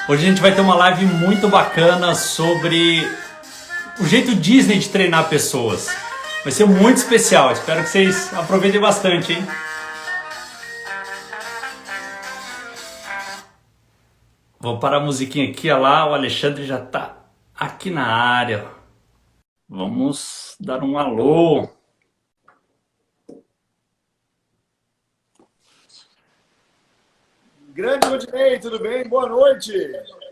Hoje a gente vai ter uma live muito bacana sobre o jeito Disney de treinar pessoas. Vai ser muito especial, espero que vocês aproveitem bastante, hein? Vou parar a musiquinha aqui, olha lá, o Alexandre já tá aqui na área. Vamos dar um alô. Grande Rodinei, tudo bem? Boa noite.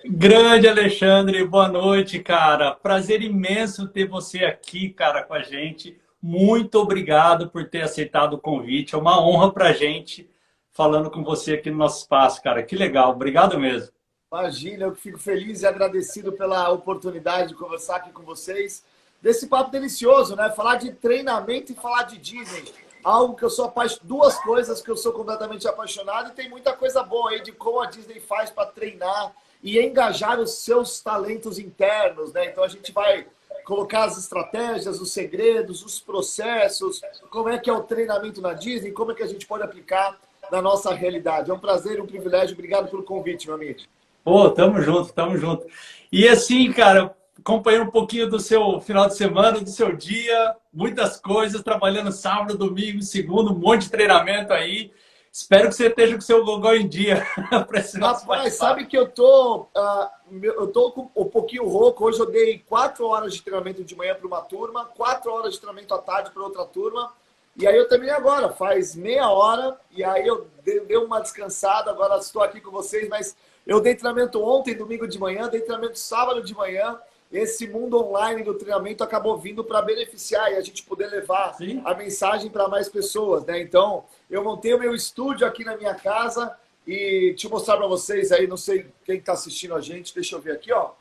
Grande Alexandre, boa noite, cara. Prazer imenso ter você aqui, cara, com a gente. Muito obrigado por ter aceitado o convite. É uma honra pra gente falando com você aqui no nosso espaço, cara. Que legal. Obrigado mesmo. Imagina, eu que fico feliz e agradecido pela oportunidade de conversar aqui com vocês. Desse papo delicioso, né? Falar de treinamento e falar de Disney. Algo que eu sou apaixonado, duas coisas que eu sou completamente apaixonado e tem muita coisa boa aí de como a Disney faz para treinar e engajar os seus talentos internos, né? Então a gente vai colocar as estratégias, os segredos, os processos, como é que é o treinamento na Disney, como é que a gente pode aplicar na nossa realidade. É um prazer e um privilégio. Obrigado pelo convite, meu amigo. Pô, tamo junto, tamo junto. E assim, cara, acompanhei um pouquinho do seu final de semana, do seu dia, muitas coisas, trabalhando sábado, domingo, segunda, um monte de treinamento aí. Espero que você esteja com o seu gogó em dia para esse nosso Rapaz, bate-papo. sabe que eu tô com um pouquinho rouco. Hoje eu dei 4 horas de treinamento de manhã para uma turma, 4 horas de treinamento à tarde para outra turma. E aí eu terminei agora, faz meia hora, e aí eu dei uma descansada, agora estou aqui com vocês, mas eu dei treinamento ontem, domingo de manhã, dei treinamento sábado de manhã. Esse mundo online do treinamento acabou vindo para beneficiar e a gente poder levar Sim? a mensagem para mais pessoas, né? Então, eu montei o meu estúdio aqui na minha casa e deixa eu mostrar para vocês aí, não sei quem está assistindo a gente, deixa eu ver aqui, ó.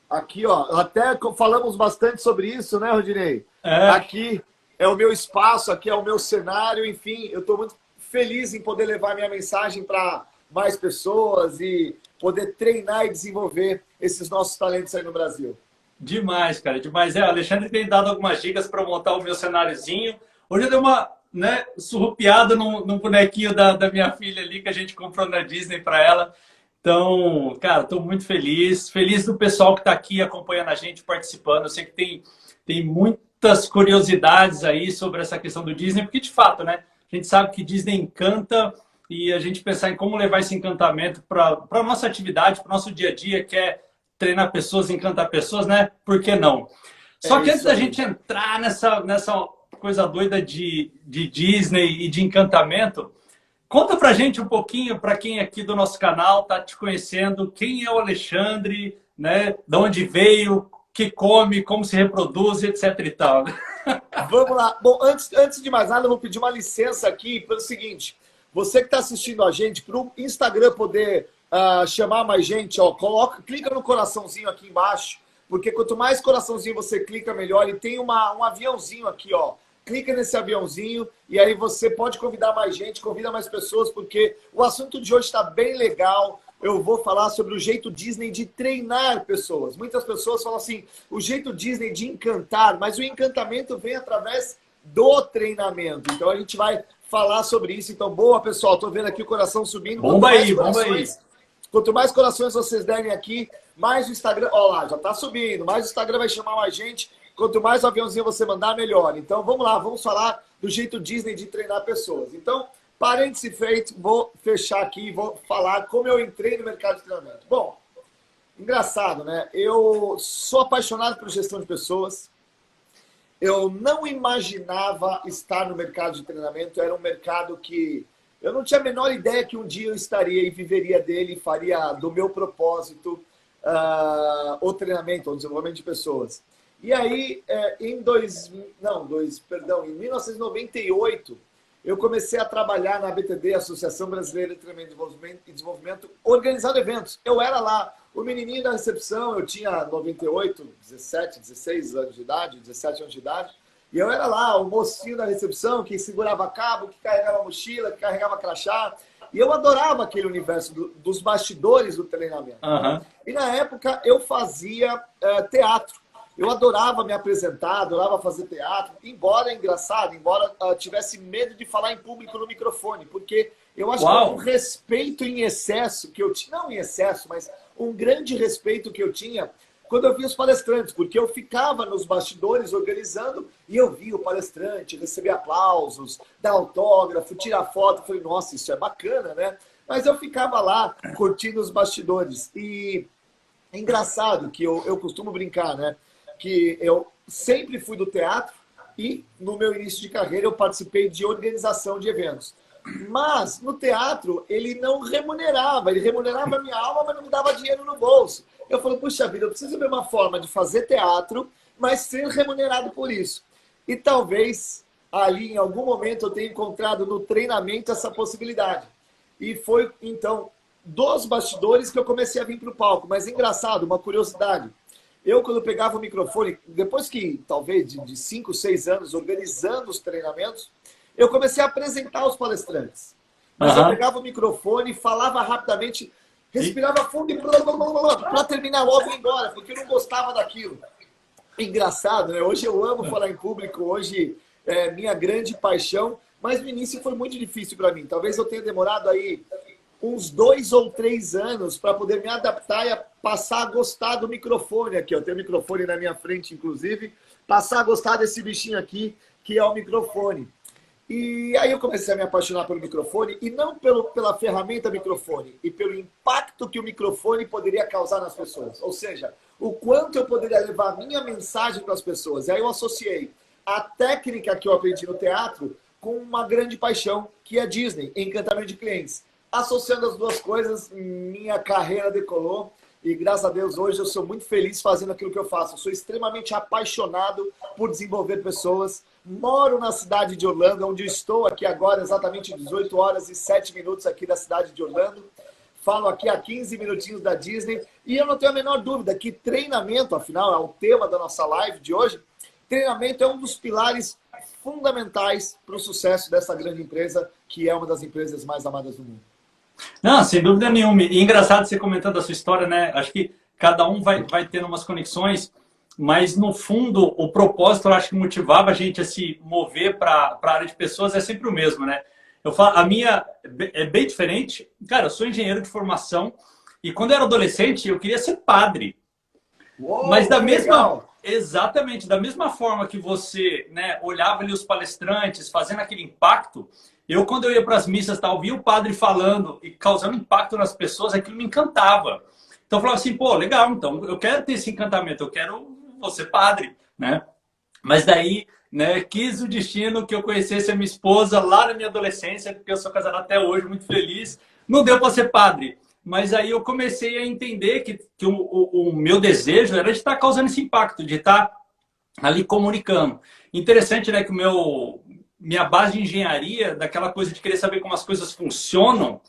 Aqui, ó, até falamos bastante sobre isso, né, Rodinei? É, Aqui é o meu espaço, aqui é o meu cenário, enfim, eu estou muito feliz em poder levar minha mensagem para mais pessoas e poder treinar e desenvolver esses nossos talentos aí no Brasil. demais, cara, demais. É, o Alexandre tem dado algumas dicas para montar o meu cenáriozinho. Hoje eu dei uma, né, surrupiada no bonequinho da minha filha ali que a gente comprou na Disney para ela. Então, cara, estou muito feliz. Feliz do pessoal que está aqui acompanhando a gente, participando. Eu sei que tem muitas curiosidades aí sobre essa questão do Disney, porque de fato, né? A gente sabe que Disney encanta e a gente pensar em como levar esse encantamento para a nossa atividade, para o nosso dia a dia, que é treinar pessoas, encantar pessoas, né? Por que não? Só É que antes isso da aí. gente entrar nessa coisa doida de Disney e de encantamento, conta pra gente um pouquinho, para quem aqui do nosso canal tá te conhecendo, quem é o Alexandre, né? De onde veio, o que come, como se reproduz, etc e tal. Vamos lá. Bom, antes de mais nada, eu vou pedir uma licença aqui pelo seguinte. Você que está assistindo a gente, para o Instagram poder chamar mais gente, ó, clica no coraçãozinho aqui embaixo, porque quanto mais coraçãozinho você clica, melhor. E tem um aviãozinho aqui, ó. Clica nesse aviãozinho e aí você pode convidar mais gente, convida mais pessoas, porque o assunto de hoje está bem legal. Eu vou falar sobre o jeito Disney de treinar pessoas. Muitas pessoas falam assim, o jeito Disney de encantar, mas o encantamento vem através do treinamento. Então a gente vai falar sobre isso. Então, boa, pessoal, estou vendo aqui o coração subindo. Bomba aí, bomba aí. Quanto mais corações vocês derem aqui, mais o Instagram... Ó lá, já está subindo. Mais o Instagram vai chamar mais gente. Quanto mais o aviãozinho você mandar, melhor. Então, vamos lá. Vamos falar do jeito Disney de treinar pessoas. Então, parêntese feito, vou fechar aqui e vou falar como eu entrei no mercado de treinamento. Bom, engraçado, né? Eu sou apaixonado por gestão de pessoas. Eu não imaginava estar no mercado de treinamento. Era um mercado que eu não tinha a menor ideia que um dia eu estaria e viveria dele e faria do meu propósito o treinamento, o desenvolvimento de pessoas. E aí, em 1998, eu comecei a trabalhar na ABTD, Associação Brasileira de Treinamento e Desenvolvimento, organizando eventos. Eu era lá o menininho da recepção, eu tinha 98, 17, 16 anos de idade, 17 anos de idade, e eu era lá o mocinho da recepção que segurava cabo, que carregava mochila, que carregava crachá, e eu adorava aquele universo dos bastidores do treinamento. Aham. E na época eu fazia teatro. Eu adorava me apresentar, adorava fazer teatro, embora, engraçado, tivesse medo de falar em público no microfone, porque Eu acho que é um respeito em excesso que eu tinha, não em excesso, mas um grande respeito que eu tinha quando eu via os palestrantes, porque eu ficava nos bastidores organizando e eu via o palestrante receber aplausos, dar autógrafo, tirar foto. Eu falei, nossa, isso é bacana, né? Mas eu ficava lá curtindo os bastidores. E é engraçado que eu costumo brincar, né? Que eu sempre fui do teatro e no meu início de carreira eu participei de organização de eventos. Mas no teatro ele não remunerava, ele remunerava a minha alma, mas não me dava dinheiro no bolso. Eu falei, puxa vida, eu preciso ver uma forma de fazer teatro, mas ser remunerado por isso. E talvez ali em algum momento eu tenha encontrado no treinamento essa possibilidade. E foi então dos bastidores que eu comecei a vir para o palco. Mas engraçado, uma curiosidade. Eu, quando pegava o microfone, depois que talvez de 5, 6 anos organizando os treinamentos, eu comecei a apresentar os palestrantes. Mas eu pegava o microfone, falava rapidamente, respirava fundo e para terminar logo e ir embora, porque eu não gostava daquilo. Engraçado, né? Hoje eu amo falar em público, hoje é minha grande paixão, mas no início foi muito difícil para mim. Talvez eu tenha demorado aí uns 2 ou 3 anos para poder me adaptar e passar a gostar do microfone aqui. Eu tenho o microfone na minha frente, inclusive, passar a gostar desse bichinho aqui, que é o microfone. E aí eu comecei a me apaixonar pelo microfone, e não pela ferramenta microfone, e pelo impacto que o microfone poderia causar nas pessoas. Ou seja, o quanto eu poderia levar a minha mensagem para as pessoas. E aí eu associei a técnica que eu aprendi no teatro com uma grande paixão, que é a Disney, encantamento de clientes. Associando as duas coisas, minha carreira decolou. E graças a Deus, hoje eu sou muito feliz fazendo aquilo que eu faço. Eu sou extremamente apaixonado por desenvolver pessoas. Moro na cidade de Orlando, onde estou aqui agora, exatamente 18 horas e 7 minutos aqui da cidade de Orlando. Falo aqui há 15 minutinhos da Disney. E eu não tenho a menor dúvida que treinamento, afinal, é o tema da nossa live de hoje. Treinamento é um dos pilares fundamentais para o sucesso dessa grande empresa, que é uma das empresas mais amadas do mundo. Não, sem dúvida nenhuma. E engraçado você comentando a sua história, né? Acho que cada um vai tendo umas conexões, mas no fundo, o propósito, eu acho que motivava a gente a se mover para a área de pessoas é sempre o mesmo, né? Eu falo, a minha é bem diferente. Cara, eu sou engenheiro de formação e quando eu era adolescente, eu queria ser padre. Uou, mas da mesma, legal. exatamente, da mesma forma que você, né, olhava ali os palestrantes fazendo aquele impacto, eu, quando eu ia para as missas, tal, via o padre falando e causando impacto nas pessoas, aquilo me encantava. Então eu falava assim, pô, legal, então eu quero ter esse encantamento, eu quero ser padre, né? Mas daí, né, quis o destino que eu conhecesse a minha esposa lá na minha adolescência, porque eu sou casado até hoje, muito feliz. Não deu para ser padre. Mas aí eu comecei a entender que o meu desejo era de estar causando esse impacto, de estar ali comunicando. Interessante, né, que minha base de engenharia, daquela coisa de querer saber como as coisas funcionam,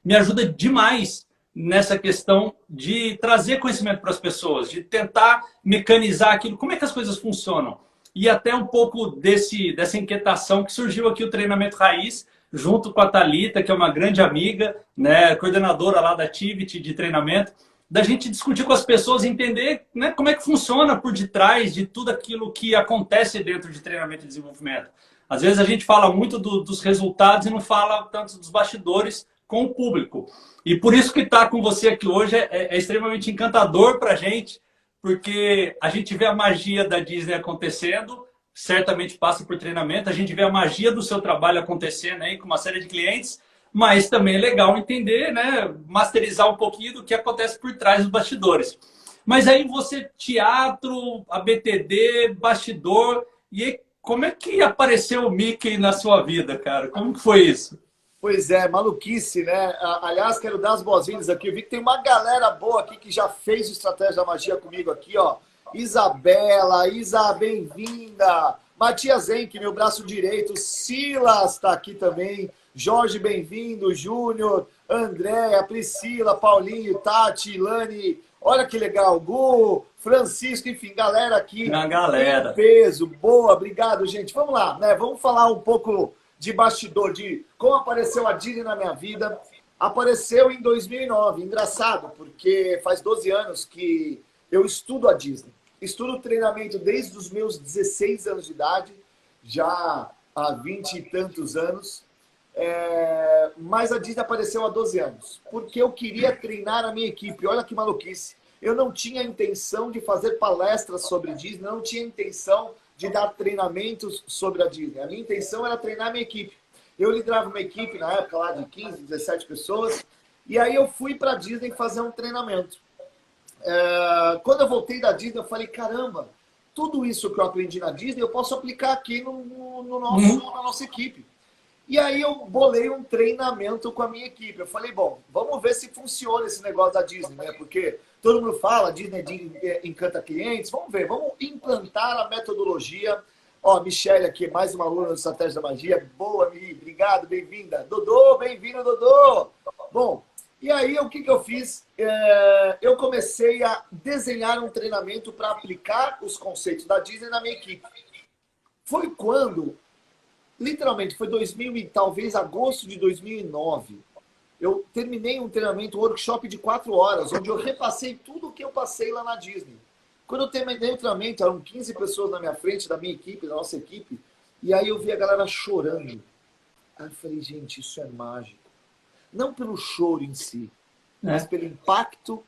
me ajuda demais nessa questão de trazer conhecimento para as pessoas, de tentar mecanizar aquilo, como é que as coisas funcionam. E até um pouco dessa inquietação que surgiu aqui o Treinamento Raiz, junto com a Thalita, que é uma grande amiga, né, coordenadora lá da Activity de treinamento, da gente discutir com as pessoas e entender, né, como é que funciona por detrás de tudo aquilo que acontece dentro de treinamento e desenvolvimento. Às vezes a gente fala muito dos resultados e não fala tanto dos bastidores com o público. E por isso que estar com você aqui hoje é extremamente encantador para a gente, porque a gente vê a magia da Disney acontecendo, certamente passa por treinamento, a gente vê a magia do seu trabalho acontecendo aí com uma série de clientes, mas também é legal entender, né, masterizar um pouquinho do que acontece por trás dos bastidores. Mas aí você, teatro, ABTD, bastidor, e aí, como é que apareceu o Mickey na sua vida, cara? Como que foi isso? Pois é, maluquice, né? Aliás, quero dar as boas-vindas aqui. Eu vi que tem uma galera boa aqui que já fez o Estratégia da Magia comigo aqui, ó. Isabela, Isa, bem-vinda. Matias Henke, meu braço direito. Silas está aqui também. Jorge, bem-vindo. Júnior, Andréa, Priscila, Paulinho, Tati, Ilane. Olha que legal. Gu, Francisco, enfim, galera aqui. Uma galera. Peso, boa, obrigado, gente. Vamos lá, né? Vamos falar um pouco de bastidor, de como apareceu a Disney na minha vida. Apareceu em 2009. Engraçado, porque faz 12 anos que eu estudo a Disney. Estudo treinamento desde os meus 16 anos de idade, já há 20 e tantos anos. Mas a Disney apareceu há 12 anos, porque eu queria treinar a minha equipe. Olha que maluquice. Eu não tinha intenção de fazer palestras sobre Disney, não tinha intenção de dar treinamentos sobre a Disney. A minha intenção era treinar a minha equipe. Eu liderava uma equipe na época lá de 15, 17 pessoas, e aí eu fui para a Disney fazer um treinamento. Quando eu voltei da Disney, eu falei, caramba, tudo isso que eu aprendi na Disney, eu posso aplicar aqui na nossa equipe. E aí eu bolei um treinamento com a minha equipe. Eu falei, bom, vamos ver se funciona esse negócio da Disney, né? Porque todo mundo fala, a Disney encanta clientes. Vamos ver, vamos implantar a metodologia. Ó, Michelle aqui, mais uma aluna do Estratégia da Magia. Boa, Mi, obrigado, bem-vinda. Dodô, bem-vindo, Dodô. Bom, e aí o que eu fiz? Eu comecei a desenhar um treinamento para aplicar os conceitos da Disney na minha equipe. Foi quando... Literalmente, foi talvez agosto de 2009. Eu terminei um treinamento, um workshop de 4 horas, onde eu repassei tudo o que eu passei lá na Disney. Quando eu terminei o treinamento, eram 15 pessoas na minha frente, da minha equipe, da nossa equipe, e aí eu vi a galera chorando. Aí eu falei, gente, isso é mágico. Não pelo choro em si, mas pelo impacto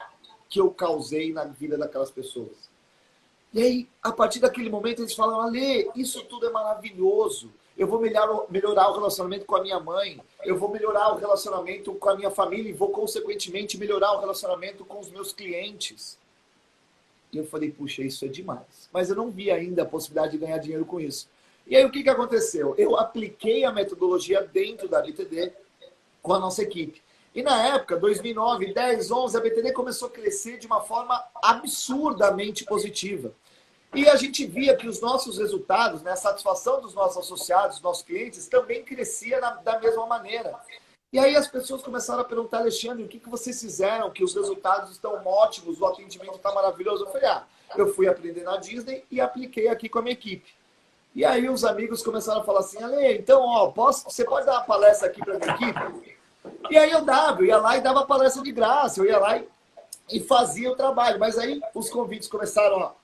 que eu causei na vida daquelas pessoas. E aí, a partir daquele momento, eles falam, Ale, isso tudo é maravilhoso. Eu vou melhorar o relacionamento com a minha mãe, eu vou melhorar o relacionamento com a minha família e vou, consequentemente, melhorar o relacionamento com os meus clientes. E eu falei, puxa, isso é demais. Mas eu não vi ainda a possibilidade de ganhar dinheiro com isso. E aí, o que aconteceu? Eu apliquei a metodologia dentro da BTD com a nossa equipe. E na época, 2009, 10, 11, a BTD começou a crescer de uma forma absurdamente positiva. E a gente via que os nossos resultados, né, a satisfação dos nossos associados, dos nossos clientes, também crescia da mesma maneira. E aí as pessoas começaram a perguntar, Alexandre, o que vocês fizeram, que os resultados estão ótimos, o atendimento está maravilhoso? Eu falei, eu fui aprender na Disney e apliquei aqui com a minha equipe. E aí os amigos começaram a falar assim, Ale, então, você pode dar uma palestra aqui para a minha equipe? E aí eu ia lá e dava palestra de graça, eu ia lá e fazia o trabalho. Mas aí os convites começaram a,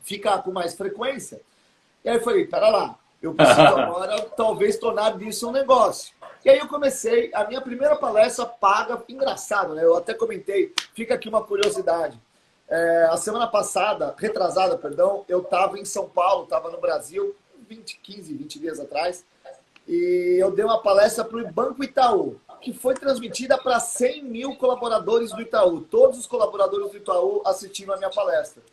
ficar com mais frequência. E aí eu falei, pera lá, eu preciso agora talvez tornar disso um negócio. E aí eu comecei, a minha primeira palestra paga, engraçado, né? Eu até comentei, fica aqui uma curiosidade. A semana passada, retrasada, eu estava em São Paulo, estava no Brasil, 20 dias atrás, e eu dei uma palestra para o Banco Itaú, que foi transmitida para 100 mil colaboradores do Itaú. Todos os colaboradores do Itaú assistiram a minha palestra.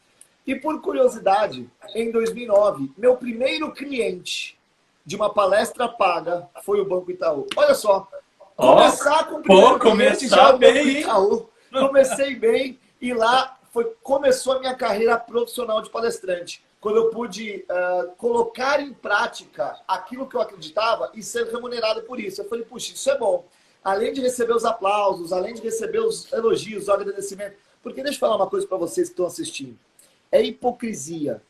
E por curiosidade, em 2009, meu primeiro cliente de uma palestra paga foi o Banco Itaú. Olha só, começar com o primeiro cliente já o Banco Itaú. Comecei bem e lá começou a minha carreira profissional de palestrante. Quando eu pude colocar em prática aquilo que eu acreditava e ser remunerado por isso. Eu falei, puxa, isso é bom. Além de receber os aplausos, além de receber os elogios, o agradecimento. Porque deixa eu falar uma coisa para vocês que estão assistindo. É hipocrisia.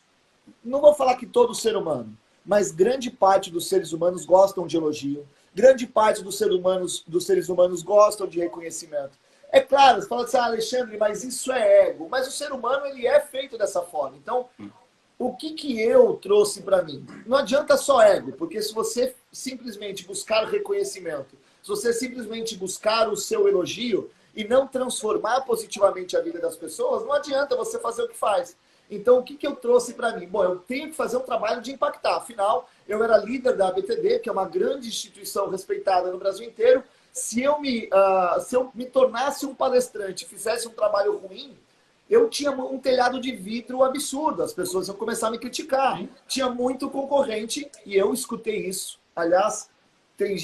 Não vou falar que todo ser humano, mas grande parte dos seres humanos gostam de elogio. Grande parte dos seres humanos gostam de reconhecimento. É claro, você fala assim, Alexandre, mas isso é ego. Mas o ser humano, ele é feito dessa forma. Então, o que eu trouxe para mim? Não adianta só ego, porque se você simplesmente buscar reconhecimento, se você simplesmente buscar o seu elogio e não transformar positivamente a vida das pessoas, não adianta você fazer o que faz. Então, o que eu trouxe para mim? Bom, eu tenho que fazer um trabalho de impactar. Afinal, eu era líder da ABTD, que é uma grande instituição respeitada no Brasil inteiro. Se eu me tornasse um palestrante e fizesse um trabalho ruim, eu tinha um telhado de vidro absurdo. As pessoas iam começar a me criticar. Tinha muito concorrente e eu escutei isso. Aliás,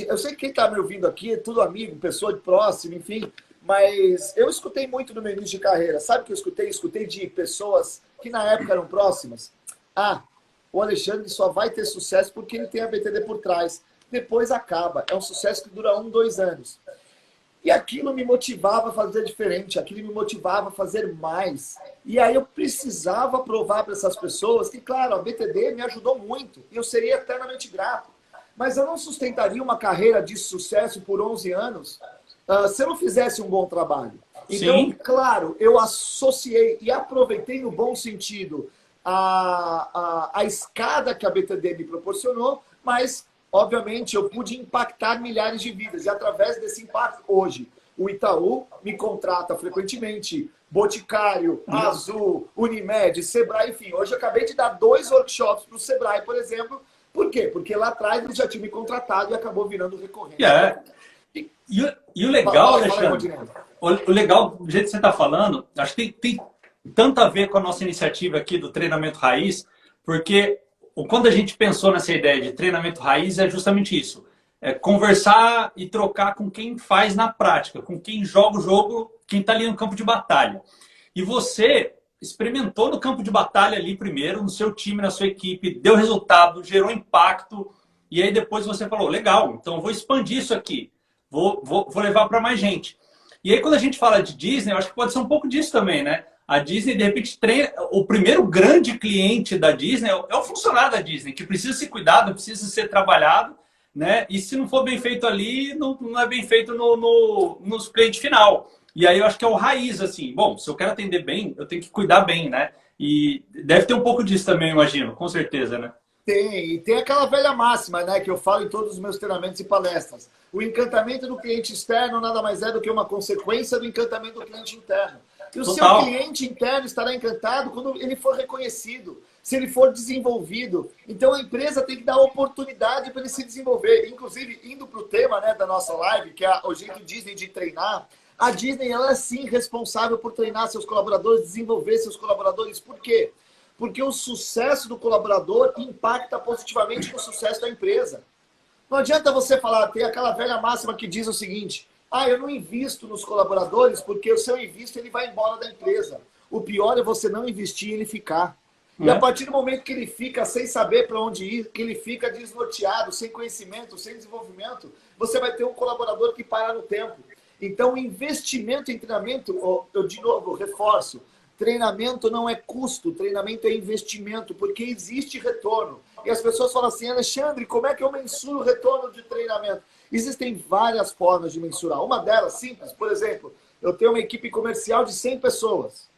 eu sei que quem está me ouvindo aqui é tudo amigo, pessoa de próximo, enfim. Mas eu escutei muito no meu início de carreira. Sabe o que eu escutei? Escutei de pessoas que na época eram próximas. O Alexandre só vai ter sucesso porque ele tem a BTD por trás. Depois acaba. É um sucesso que dura 1, 2 anos. E aquilo me motivava a fazer diferente. Aquilo me motivava a fazer mais. E aí eu precisava provar para essas pessoas que, claro, a BTD me ajudou muito. E eu seria eternamente grato. Mas eu não sustentaria uma carreira de sucesso por 11 anos se eu não fizesse um bom trabalho. Então, sim, claro, eu associei e aproveitei no bom sentido a escada que a BTD me proporcionou, mas obviamente, eu pude impactar milhares de vidas. E através desse impacto, hoje, o Itaú me contrata frequentemente, Boticário, Azul, Unimed, Sebrae, enfim. Hoje eu acabei de dar 2 workshops para o Sebrae, por exemplo. Por quê? Porque lá atrás eles já tinham me contratado e acabou virando recorrente. E o legal, Alexandre, o legal, do jeito que você está falando, acho que tem tanto a ver com a nossa iniciativa aqui do treinamento raiz, porque quando a gente pensou nessa ideia de treinamento raiz, é justamente isso. É conversar e trocar com quem faz na prática, com quem joga o jogo, quem está ali no campo de batalha. E você experimentou no campo de batalha ali primeiro, no seu time, na sua equipe, deu resultado, gerou impacto, e aí depois você falou, legal, então eu vou expandir isso aqui, vou levar para mais gente. E aí quando a gente fala de Disney, eu acho que pode ser um pouco disso também, né? A Disney, de repente, treina... O primeiro grande cliente da Disney é o funcionário da Disney, que precisa ser cuidado, precisa ser trabalhado, né? E se não for bem feito ali, não é bem feito no cliente final. E aí eu acho que é o raiz, assim. Bom, se eu quero atender bem, eu tenho que cuidar bem, né? E deve ter um pouco disso também, eu imagino, com certeza, né? Tem, e tem aquela velha máxima, né, que eu falo em todos os meus treinamentos e palestras. O encantamento do cliente externo nada mais é do que uma consequência do encantamento do cliente interno. E o Total. seu cliente interno estará encantado quando ele for reconhecido, se ele for desenvolvido. Então a empresa tem que dar oportunidade para ele se desenvolver. Inclusive, indo para o tema, né, da nossa live, que é o jeito Disney de treinar, a Disney ela é sim responsável por treinar seus colaboradores, desenvolver seus colaboradores. Por quê? Porque o sucesso do colaborador impacta positivamente no sucesso da empresa. Não adianta você falar, tem aquela velha máxima que diz o seguinte, eu não invisto nos colaboradores porque se eu invisto ele vai embora da empresa. O pior é você não investir e ele ficar. E a partir do momento que ele fica sem saber para onde ir, que ele fica desnorteado, sem conhecimento, sem desenvolvimento, você vai ter um colaborador que para no tempo. Então, o investimento em treinamento, eu de novo reforço, treinamento não é custo, treinamento é investimento, porque existe retorno. E as pessoas falam assim, Alexandre, como é que eu mensuro o retorno de treinamento? Existem várias formas de mensurar. Uma delas, simples, por exemplo, eu tenho uma equipe comercial de 100 pessoas.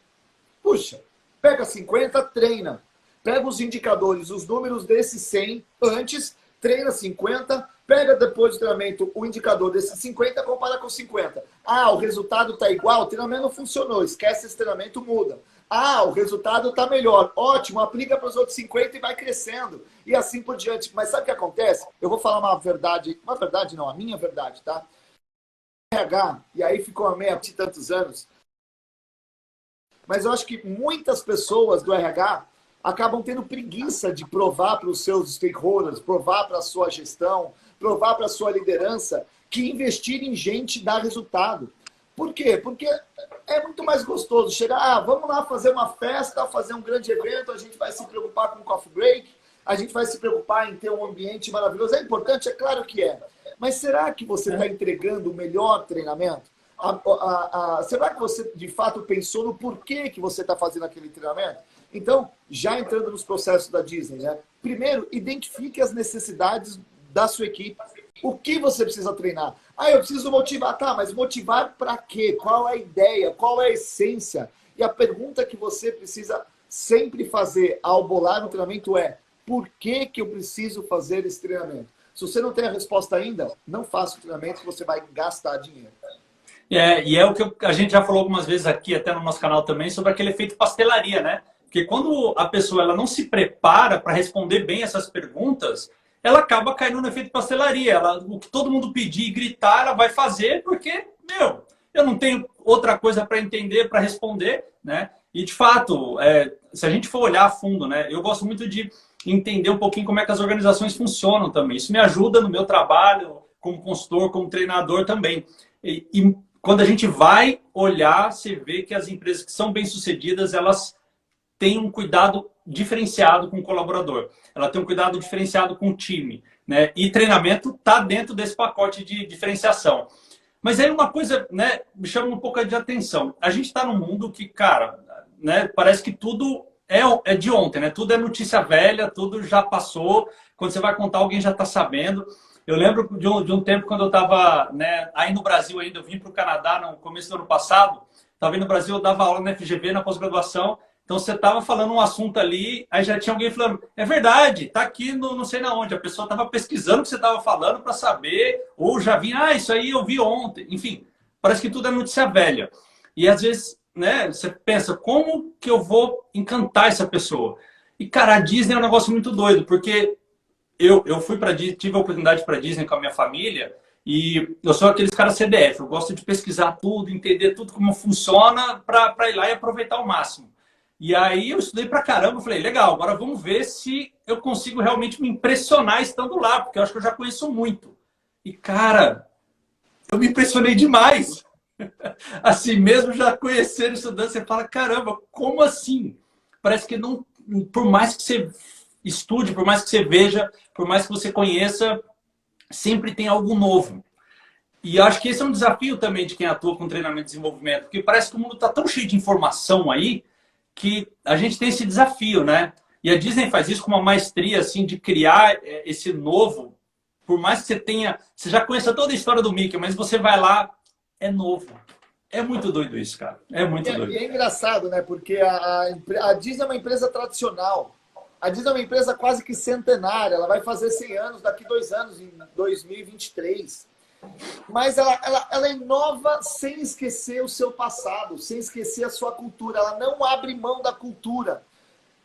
Puxa, pega 50, treina. Pega os indicadores, os números desses 100 antes, treina 50, pega depois do treinamento o indicador desses 50, compara com 50. O resultado está igual, o treinamento não funcionou, esquece esse treinamento, muda. O resultado está melhor, ótimo, aplica para os outros 50 e vai crescendo. E assim por diante. Mas sabe o que acontece? Eu vou falar uma verdade não, a minha verdade, tá? RH, e aí ficou a meia de tantos anos, mas eu acho que muitas pessoas do RH acabam tendo preguiça de provar para os seus stakeholders, provar para a sua gestão, provar para a sua liderança que investir em gente dá resultado. Por quê? Porque é muito mais gostoso chegar, vamos lá fazer uma festa, fazer um grande evento, a gente vai se preocupar com coffee break, a gente vai se preocupar em ter um ambiente maravilhoso. É importante? É claro que é. Mas será que você está entregando o melhor treinamento? Será que você, de fato, pensou no porquê que você está fazendo aquele treinamento? Então, já entrando nos processos da Disney, né? Primeiro, identifique as necessidades da sua equipe. O que você precisa treinar? Eu preciso motivar. Tá, mas motivar para quê? Qual é a ideia? Qual é a essência? E a pergunta que você precisa sempre fazer ao bolar no treinamento é: por que eu preciso fazer esse treinamento? Se você não tem a resposta ainda, não faça o treinamento que você vai gastar dinheiro. E é o que a gente já falou algumas vezes aqui, até no nosso canal também, sobre aquele efeito pastelaria, né? Porque quando a pessoa ela não se prepara para responder bem essas perguntas, ela acaba caindo no efeito pastelaria. O que todo mundo pedir e gritar, ela vai fazer porque, eu não tenho outra coisa para entender, para responder, né? E, de fato, se a gente for olhar a fundo, né? Eu gosto muito de entender um pouquinho como é que as organizações funcionam também. Isso me ajuda no meu trabalho, como consultor, como treinador também. E quando a gente vai olhar, você vê que as empresas que são bem-sucedidas, elas têm um cuidado diferenciado com o colaborador. Ela tem um cuidado diferenciado com o time, né? E treinamento está dentro desse pacote de diferenciação. Mas aí uma coisa, né, me chama um pouco de atenção. A gente está num mundo que, cara, né, parece que tudo é de ontem, né? Tudo é notícia velha, tudo já passou. Quando você vai contar, alguém já está sabendo. Eu lembro de um tempo quando eu estava, né, aí no Brasil ainda, eu vim para o Canadá no começo do ano passado. Estava aí no Brasil, eu dava aula na FGV, na pós-graduação, Então você estava falando um assunto ali, aí já tinha alguém falando, é verdade, tá aqui no não sei na onde. A pessoa estava pesquisando o que você estava falando para saber, ou já vinha, isso aí eu vi ontem. Enfim, parece que tudo é notícia velha. E às vezes, né, você pensa, como que eu vou encantar essa pessoa? E, cara, a Disney é um negócio muito doido, porque eu fui para Disney, tive a oportunidade para Disney com a minha família, e eu sou aqueles caras CDF, eu gosto de pesquisar tudo, entender tudo como funciona para ir lá e aproveitar ao máximo. E aí eu estudei pra caramba, falei, legal, agora vamos ver se eu consigo realmente me impressionar estando lá, porque eu acho que eu já conheço muito. E, cara, eu me impressionei demais. Assim, mesmo já conhecendo, estudando, você fala, caramba, como assim? Parece que não, por mais que você estude, por mais que você veja, por mais que você conheça, sempre tem algo novo. E acho que esse é um desafio também de quem atua com treinamento e desenvolvimento, porque parece que o mundo está tão cheio de informação aí, que a gente tem esse desafio, né? E a Disney faz isso com uma maestria, assim, de criar esse novo. Por mais que você tenha... Você já conheça toda a história do Mickey, mas você vai lá, é novo. É muito doido isso, cara. É muito doido. E é engraçado, né? Porque a Disney é uma empresa tradicional. A Disney é uma empresa quase que centenária. Ela vai fazer 100 anos daqui 2 anos, em 2023. Mas ela inova sem esquecer o seu passado, sem esquecer a sua cultura. Ela não abre mão da cultura.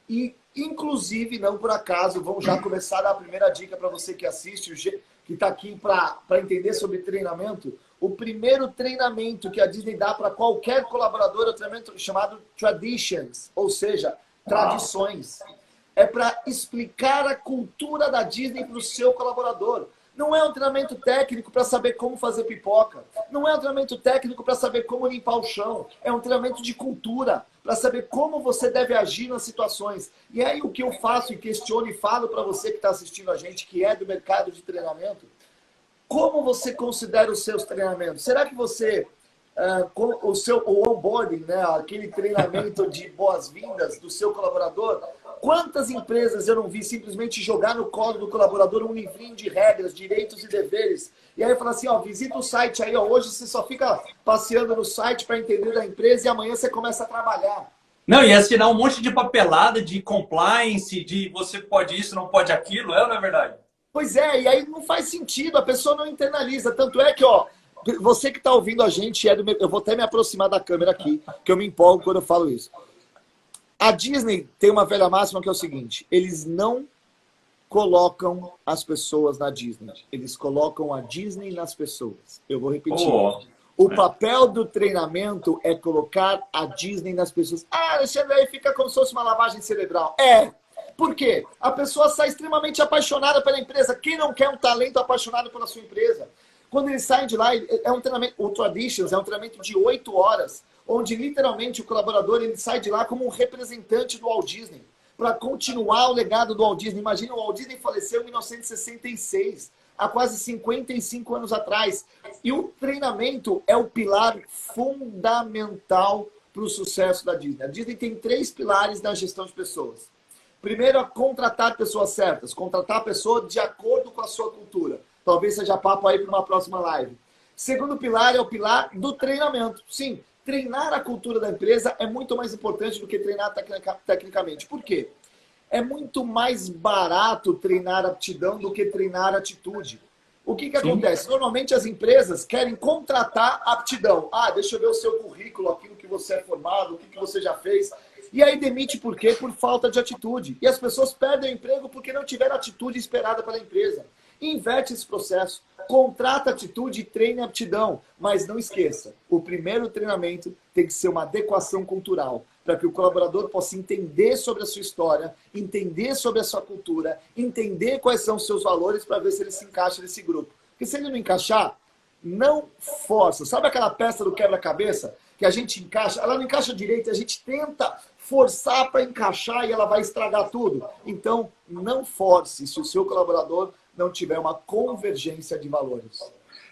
E, inclusive, não por acaso, vamos já começar a dar a primeira dica para você que assiste, que está aqui para entender sobre treinamento. O primeiro treinamento que a Disney dá para qualquer colaborador é o treinamento chamado Traditions, ou seja, tradições. É para explicar a cultura da Disney para o seu colaborador. Não é um treinamento técnico para saber como fazer pipoca. Não é um treinamento técnico para saber como limpar o chão. É um treinamento de cultura, para saber como você deve agir nas situações. E aí o que eu faço e questiono e falo para você que está assistindo a gente, que é do mercado de treinamento, como você considera os seus treinamentos? Será que você, o onboarding, né, aquele treinamento de boas-vindas do seu colaborador, quantas empresas eu não vi simplesmente jogar no colo do colaborador um livrinho de regras, direitos e deveres, e aí fala assim, ó, visita o site aí, ó, hoje você só fica passeando no site para entender da empresa e amanhã você começa a trabalhar. Não, e assinar um monte de papelada de compliance, de você pode isso, não pode aquilo, não é verdade? Pois é, e aí não faz sentido, a pessoa não internaliza. Tanto é que, ó, você que está ouvindo a gente, eu vou até me aproximar da câmera aqui, que eu me empolgo quando eu falo isso. A Disney tem uma velha máxima que é o seguinte, eles não colocam as pessoas na Disney, eles colocam a Disney nas pessoas. Eu vou repetir. O papel do treinamento é colocar a Disney nas pessoas. Ah, Alexandre, aí fica como se fosse uma lavagem cerebral. Por quê? A pessoa sai extremamente apaixonada pela empresa. Quem não quer um talento apaixonado pela sua empresa? Quando eles saem de lá, é um treinamento, o Traditions é um treinamento de 8 horas, onde literalmente o colaborador ele sai de lá como um representante do Walt Disney, para continuar o legado do Walt Disney. Imagina, o Walt Disney faleceu em 1966, há quase 55 anos atrás. E o treinamento é o pilar fundamental para o sucesso da Disney. A Disney tem 3 pilares na gestão de pessoas. Primeiro, é contratar pessoas certas. Contratar a pessoa de acordo com a sua cultura. Talvez seja papo aí para uma próxima live. Segundo pilar é o pilar do treinamento. Sim, treinar a cultura da empresa é muito mais importante do que treinar tecnicamente. Por quê? É muito mais barato treinar aptidão do que treinar atitude. O que acontece? Normalmente as empresas querem contratar aptidão. Ah, deixa eu ver o seu currículo, aquilo que você é formado, o que você já fez. E aí demite por quê? Por falta de atitude. E as pessoas perdem o emprego porque não tiveram a atitude esperada pela empresa. Inverte esse processo. Contrata atitude e treine aptidão. Mas não esqueça, o primeiro treinamento tem que ser uma adequação cultural, para que o colaborador possa entender sobre a sua história, entender sobre a sua cultura, entender quais são os seus valores para ver se ele se encaixa nesse grupo. Porque se ele não encaixar, não força. Sabe aquela peça do quebra-cabeça que a gente encaixa? Ela não encaixa direito, a gente tenta forçar para encaixar e ela vai estragar tudo. Então, não force se o seu colaborador não tiver uma convergência de valores.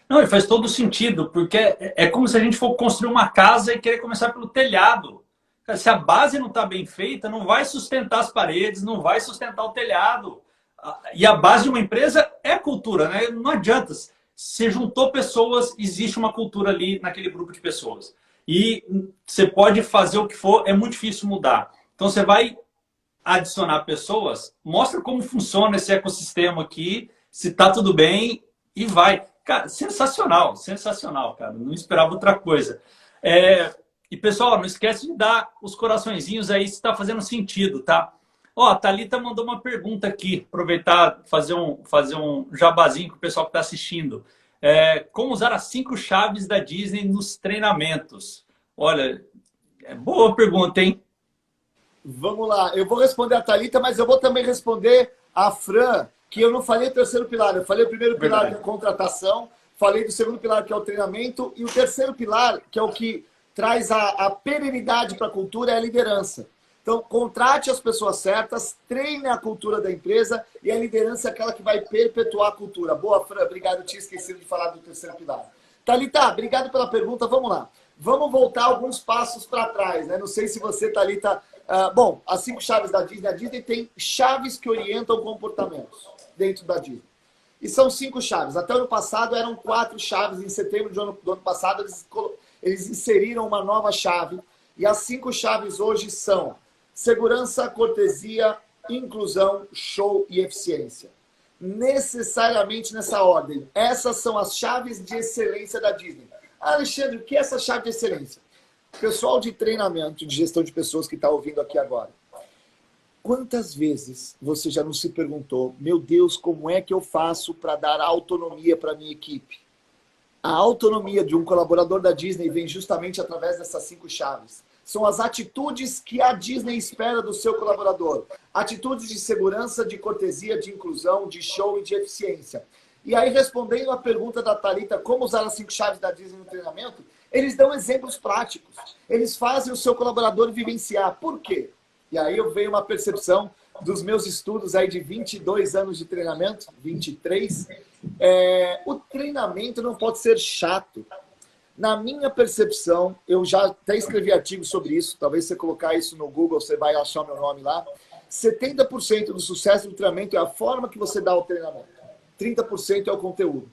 Não, e faz todo sentido, porque é como se a gente for construir uma casa e querer começar pelo telhado. Se a base não está bem feita, não vai sustentar as paredes, não vai sustentar o telhado. E a base de uma empresa é cultura, né? Não adianta. Você juntou pessoas, existe uma cultura ali naquele grupo de pessoas. E você pode fazer o que for, é muito difícil mudar. Então você vai adicionar pessoas, mostra como funciona esse ecossistema aqui, se tá tudo bem e vai. Cara, sensacional, sensacional, cara. Não esperava outra coisa. E pessoal, não esquece de dar os coraçõezinhos aí se está fazendo sentido, tá? Ó, a Thalita mandou uma pergunta aqui, aproveitar, fazer um jabazinho com o pessoal que está assistindo. Como usar as 5 chaves da Disney nos treinamentos? Olha, boa pergunta, hein? Vamos lá, eu vou responder a Thalita, mas eu vou também responder a Fran, que eu não falei o terceiro pilar, eu falei o primeiro pilar, que é a contratação, falei do segundo pilar, que é o treinamento, e o terceiro pilar, que é o que traz a perenidade para a cultura, é a liderança. Então, contrate as pessoas certas, treine a cultura da empresa, e a liderança é aquela que vai perpetuar a cultura. Boa, Fran, obrigado, eu tinha esquecido de falar do terceiro pilar. Thalita, obrigado pela pergunta, vamos lá. Vamos voltar alguns passos para trás, né? Não sei se você, Thalita... bom, as 5 chaves da Disney. A Disney tem chaves que orientam comportamentos dentro da Disney. E são 5 chaves. Até o ano passado eram 4 chaves. Em setembro do ano passado, eles inseriram uma nova chave. E as 5 chaves hoje são segurança, cortesia, inclusão, show e eficiência. Necessariamente nessa ordem. Essas são as chaves de excelência da Disney. Alexandre, o que é essa chave de excelência? Pessoal de treinamento, de gestão de pessoas que está ouvindo aqui agora. Quantas vezes você já não se perguntou, meu Deus, como é que eu faço para dar autonomia para a minha equipe? A autonomia de um colaborador da Disney vem justamente através dessas 5 chaves. São as atitudes que a Disney espera do seu colaborador. Atitudes de segurança, de cortesia, de inclusão, de show e de eficiência. E aí, respondendo a pergunta da Thalita, como usar as 5 chaves da Disney no treinamento, eles dão exemplos práticos. Eles fazem o seu colaborador vivenciar. Por quê? E aí eu venho uma percepção dos meus estudos aí de 22 anos de treinamento, 23. O treinamento não pode ser chato. Na minha percepção, eu já até escrevi artigos sobre isso, talvez você colocar isso no Google, você vai achar o meu nome lá. 70% do sucesso do treinamento é a forma que você dá o treinamento. 30% é o conteúdo.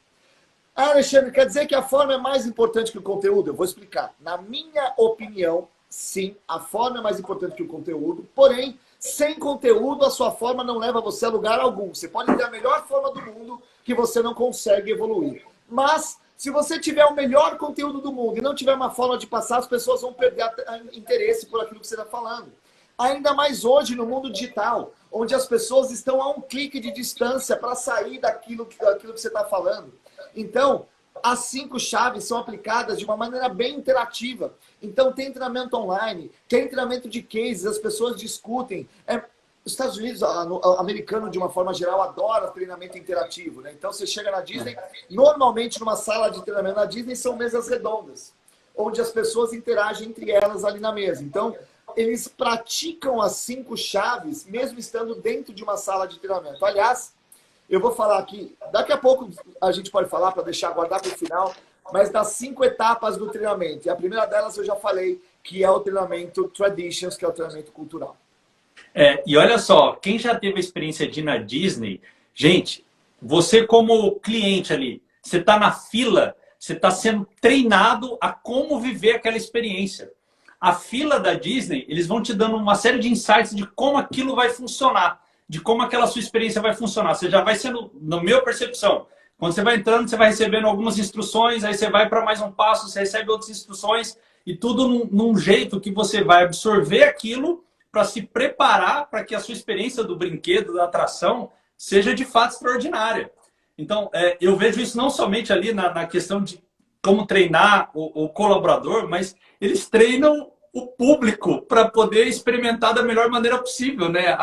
Alexandre, quer dizer que a forma é mais importante que o conteúdo? Eu vou explicar. Na minha opinião, sim, a forma é mais importante que o conteúdo. Porém, sem conteúdo, a sua forma não leva você a lugar algum. Você pode ter a melhor forma do mundo que você não consegue evoluir. Mas, se você tiver o melhor conteúdo do mundo e não tiver uma forma de passar, as pessoas vão perder interesse por aquilo que você está falando. Ainda mais hoje, no mundo digital, onde as pessoas estão a um clique de distância para sair daquilo que você está falando. Então, as 5 chaves são aplicadas de uma maneira bem interativa. Então, tem treinamento online, tem treinamento de cases, as pessoas discutem. Os Estados Unidos, o americano, de uma forma geral, adora treinamento interativo, né? Então, você chega na Disney, normalmente numa sala de treinamento na Disney são mesas redondas, onde as pessoas interagem entre elas ali na mesa. Então, eles praticam as 5 chaves, mesmo estando dentro de uma sala de treinamento. Aliás, eu vou falar aqui, daqui a pouco a gente pode falar, para deixar guardar para o final, mas das 5 etapas do treinamento. E a primeira delas eu já falei, que é o treinamento Traditions, que é o treinamento cultural. E olha só, quem já teve a experiência de ir na Disney, gente, você como cliente ali, você está na fila, você está sendo treinado a como viver aquela experiência. A fila da Disney, eles vão te dando uma série de insights de como aquilo vai funcionar, de como aquela sua experiência vai funcionar. Você já vai sendo, na minha percepção, quando você vai entrando, você vai recebendo algumas instruções, aí você vai para mais um passo, você recebe outras instruções, e tudo num jeito que você vai absorver aquilo para se preparar para que a sua experiência do brinquedo, da atração, seja de fato extraordinária. Então, eu vejo isso não somente ali na questão de como treinar o colaborador, mas eles treinam o público para poder experimentar da melhor maneira possível, né?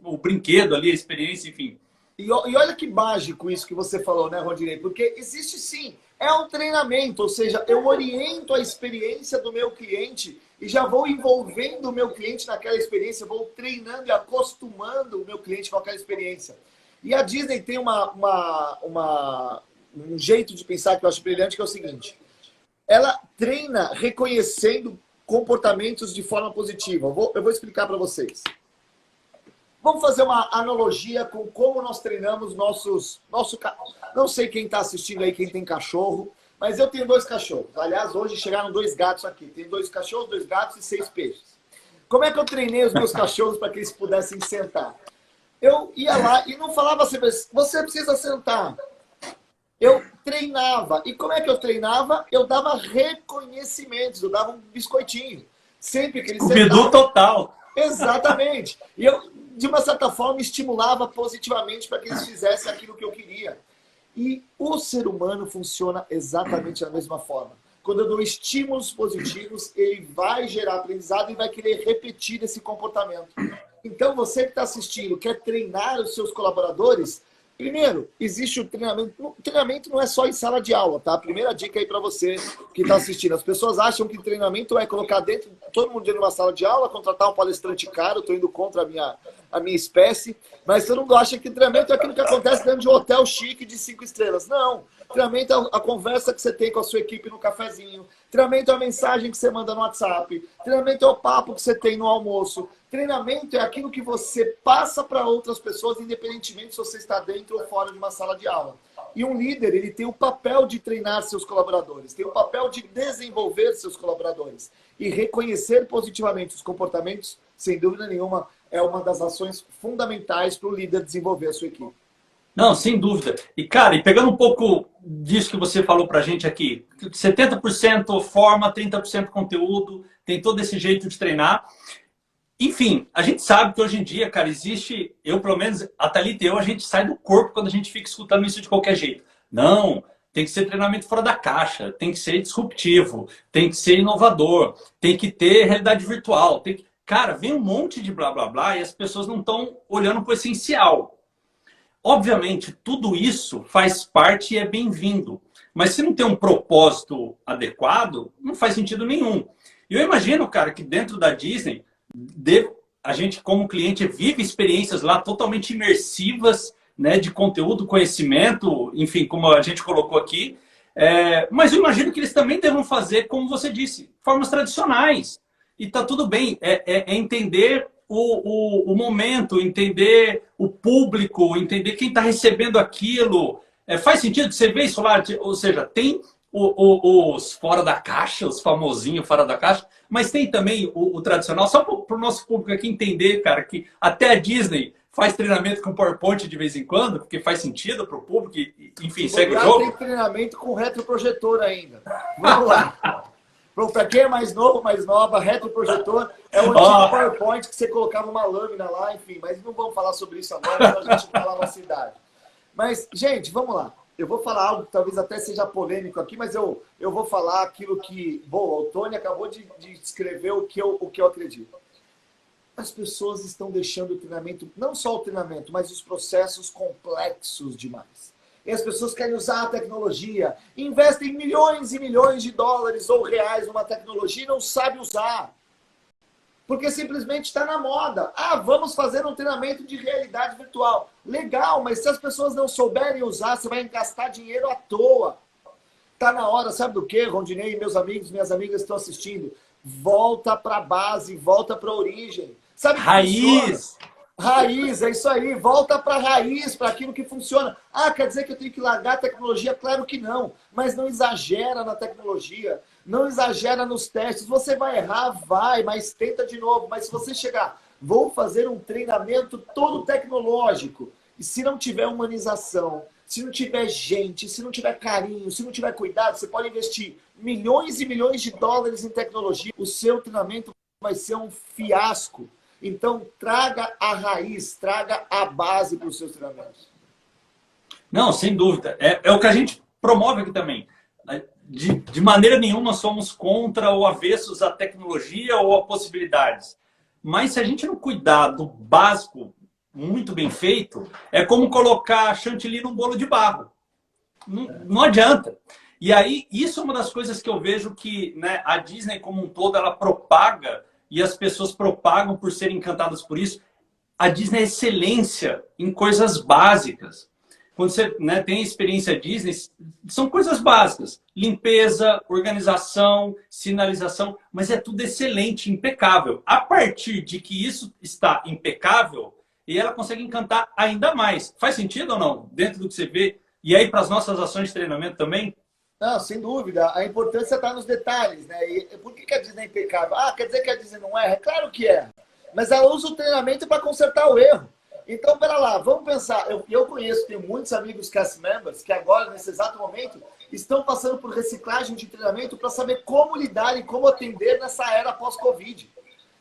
O brinquedo ali, a experiência, enfim. E olha que mágico isso que você falou, né, Rodinei? Porque existe sim, é um treinamento, ou seja, eu oriento a experiência do meu cliente e já vou envolvendo o meu cliente naquela experiência, vou treinando e acostumando o meu cliente com aquela experiência. E a Disney tem um jeito de pensar que eu acho brilhante, que é o seguinte: ela treina reconhecendo comportamentos de forma positiva. Eu vou explicar para vocês. Vamos fazer uma analogia com como nós treinamos não sei quem está assistindo aí, quem tem cachorro, mas eu tenho 2 cachorros. Aliás, hoje chegaram 2 gatos aqui. Tem 2 cachorros, 2 gatos e 6 peixes. Como é que eu treinei os meus cachorros para que eles pudessem sentar? Eu ia lá e não falava assim, você precisa sentar. Eu treinava. E como é que eu treinava? Eu dava reconhecimentos, eu dava um biscoitinho. Sempre que eles Scooby-Doo total. Exatamente. E eu, de uma certa forma, estimulava positivamente para que eles fizessem aquilo que eu queria. E o ser humano funciona exatamente da mesma forma. Quando eu dou estímulos positivos, ele vai gerar aprendizado e vai querer repetir esse comportamento. Então, você que está assistindo, quer treinar os seus colaboradores, primeiro, existe o treinamento. O treinamento não é só em sala de aula, tá? Primeira dica aí para você que está assistindo. As pessoas acham que treinamento é colocar dentro, todo mundo dentro de uma sala de aula, contratar um palestrante caro, estou indo contra a minha espécie, mas todo mundo acha que treinamento é aquilo que acontece dentro de um hotel chique de 5 estrelas. Não. Treinamento é a conversa que você tem com a sua equipe no cafezinho. Treinamento é a mensagem que você manda no WhatsApp. Treinamento é o papo que você tem no almoço. Treinamento é aquilo que você passa para outras pessoas, independentemente se você está dentro ou fora de uma sala de aula. E um líder, ele tem o papel de treinar seus colaboradores, tem o papel de desenvolver seus colaboradores. E reconhecer positivamente os comportamentos, sem dúvida nenhuma, é uma das ações fundamentais para o líder desenvolver a sua equipe. Não, sem dúvida. E, cara, e pegando um pouco disso que você falou pra gente aqui, 70% forma, 30% conteúdo, tem todo esse jeito de treinar. Enfim, a gente sabe que hoje em dia, cara, existe, eu pelo menos, a Thalita e eu, a gente sai do corpo quando a gente fica escutando isso de qualquer jeito. Não, tem que ser treinamento fora da caixa, tem que ser disruptivo, tem que ser inovador, tem que ter realidade virtual. Tem que... Cara, vem um monte de blá blá blá e as pessoas não estão olhando para o essencial. Obviamente, tudo isso faz parte e é bem-vindo. Mas se não tem um propósito adequado, não faz sentido nenhum. E eu imagino, cara, que dentro da Disney, a gente, como cliente, vive experiências lá totalmente imersivas, né, de conteúdo, conhecimento, enfim, como a gente colocou aqui. Mas eu imagino que eles também devam fazer, como você disse, formas tradicionais. E tá tudo bem. É entender o momento, entender o público, entender quem está recebendo aquilo. Faz sentido você ver isso lá? Ou seja, tem os fora da caixa, os famosinhos fora da caixa, mas tem também o tradicional. Só para o nosso público aqui entender, cara, que até a Disney faz treinamento com PowerPoint de vez em quando, porque faz sentido para o público, e, enfim, segue o jogo. Tem treinamento com retroprojetor ainda. Vamos lá. Para quem é mais novo, mais nova, retroprojetor é o antigo PowerPoint que você colocava uma lâmina lá, enfim. Mas não vamos falar sobre isso agora, para a gente falar na nossa idade. Mas, gente, vamos lá. Eu vou falar algo que talvez até seja polêmico aqui, mas eu vou falar aquilo que... Bom, o Tony acabou de descrever o que eu acredito. As pessoas estão deixando o treinamento, não só o treinamento, mas os processos complexos demais. E as pessoas querem usar a tecnologia, investem milhões e milhões de dólares ou reais numa tecnologia e não sabem usar. Porque simplesmente está na moda. Vamos fazer um treinamento de realidade virtual. Legal, mas se as pessoas não souberem usar, você vai gastar dinheiro à toa. Está na hora, sabe do quê, Rondinei e meus amigos, minhas amigas estão assistindo? Volta para a base, volta para a origem. Sabe raiz! Raiz, é isso aí. Volta para a raiz, para aquilo que funciona. Quer dizer que eu tenho que largar a tecnologia? Claro que não. Mas não exagera na tecnologia. Não exagera nos testes. Você vai errar? Vai, mas tenta de novo. Mas se você chegar, vou fazer um treinamento todo tecnológico. E se não tiver humanização, se não tiver gente, se não tiver carinho, se não tiver cuidado, você pode investir milhões e milhões de dólares em tecnologia. O seu treinamento vai ser um fiasco. Então, traga a raiz, traga a base para os seus treinamentos. Não, sem dúvida. É o que a gente promove aqui também. De maneira nenhuma somos contra ou avessos à tecnologia ou a possibilidades. Mas se a gente não cuidar do básico muito bem feito, é como colocar chantilly num bolo de barro. Não adianta. E aí, isso é uma das coisas que eu vejo que, né, a Disney como um todo, ela propaga, e as pessoas propagam por serem encantadas por isso. A Disney é excelência em coisas básicas. Quando você, né, tem a experiência Disney, são coisas básicas. Limpeza, organização, sinalização, mas é tudo excelente, impecável. A partir de que isso está impecável, e ela consegue encantar ainda mais. Faz sentido ou não? Dentro do que você vê. E aí, para as nossas ações de treinamento também? Não, sem dúvida. A importância está nos detalhes, né? E por que a Disney é impecável? Ah, quer dizer que a Disney não erra? É claro que é. Mas ela usa o treinamento para consertar o erro. Então, pera lá, vamos pensar. Eu conheço, tenho muitos amigos cast members que agora, nesse exato momento, estão passando por reciclagem de treinamento para saber como lidar e como atender nessa era pós-Covid.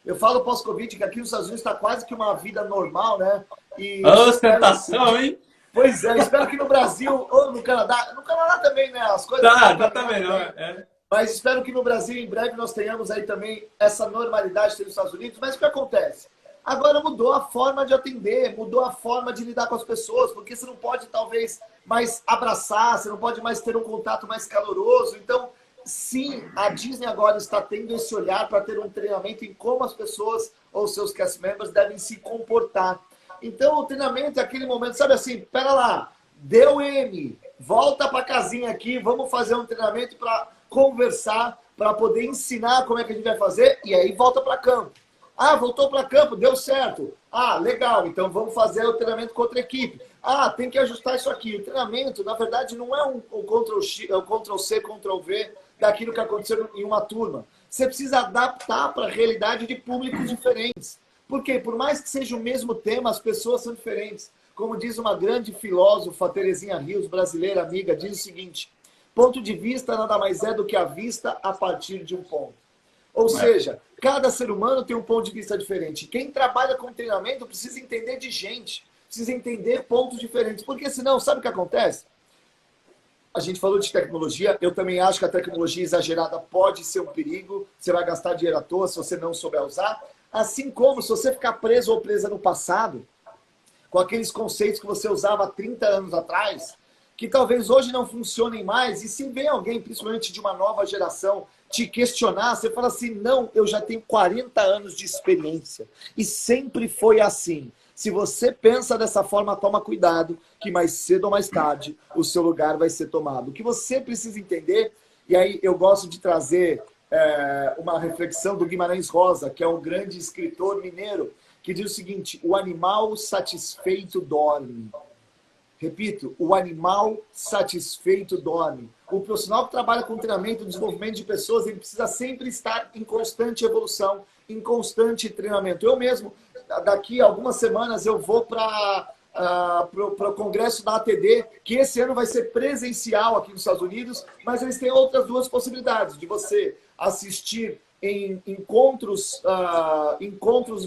Eu falo pós-Covid que aqui nos Estados Unidos está quase que uma vida normal, né? E ostentação, hein? pois é, espero que no Brasil ou no Canadá também, né? As coisas Tá melhor. Mas espero que no Brasil, em breve, nós tenhamos aí também essa normalidade nos Estados Unidos. Mas o que acontece? Agora mudou a forma de atender, mudou a forma de lidar com as pessoas, porque você não pode, talvez, mais abraçar, você não pode mais ter um contato mais caloroso. Então, sim, a Disney agora está tendo esse olhar para ter um treinamento em como as pessoas ou seus cast members devem se comportar. Então, o treinamento é aquele momento, sabe assim, pera lá, deu M, volta para a casinha aqui, vamos fazer um treinamento para conversar, para poder ensinar como é que a gente vai fazer, e aí volta para campo. Ah, voltou para campo, deu certo. Ah, legal, então vamos fazer o treinamento com outra equipe. Ah, tem que ajustar isso aqui. O treinamento, na verdade, não é um Ctrl+X, é um Ctrl+C, Ctrl+V daquilo que aconteceu em uma turma. Você precisa adaptar para a realidade de públicos diferentes. Por quê? Por mais que seja o mesmo tema, as pessoas são diferentes. Como diz uma grande filósofa, Terezinha Rios, brasileira amiga, diz o seguinte: ponto de vista nada mais é do que a vista a partir de um ponto. Ou seja, cada ser humano tem um ponto de vista diferente. Quem trabalha com treinamento precisa entender de gente, precisa entender pontos diferentes. Porque senão, sabe o que acontece? A gente falou de tecnologia, eu também acho que a tecnologia exagerada pode ser um perigo, você vai gastar dinheiro à toa se você não souber usar. Assim como se você ficar preso ou presa no passado, com aqueles conceitos que você usava há 30 anos atrás, que talvez hoje não funcionem mais, e se vem alguém, principalmente de uma nova geração, te questionar, você fala assim, não, eu já tenho 40 anos de experiência, e sempre foi assim. Se você pensa dessa forma, toma cuidado, que mais cedo ou mais tarde o seu lugar vai ser tomado. O que você precisa entender, e aí eu gosto de trazer uma reflexão do Guimarães Rosa, que é um grande escritor mineiro, que diz o seguinte: o animal satisfeito dorme. Repito, o animal satisfeito dorme. O profissional que trabalha com treinamento e desenvolvimento de pessoas, ele precisa sempre estar em constante evolução, em constante treinamento. Eu mesmo, daqui a algumas semanas, eu vou para o congresso da ATD, que esse ano vai ser presencial aqui nos Estados Unidos, mas eles têm outras duas possibilidades, de você assistir em encontros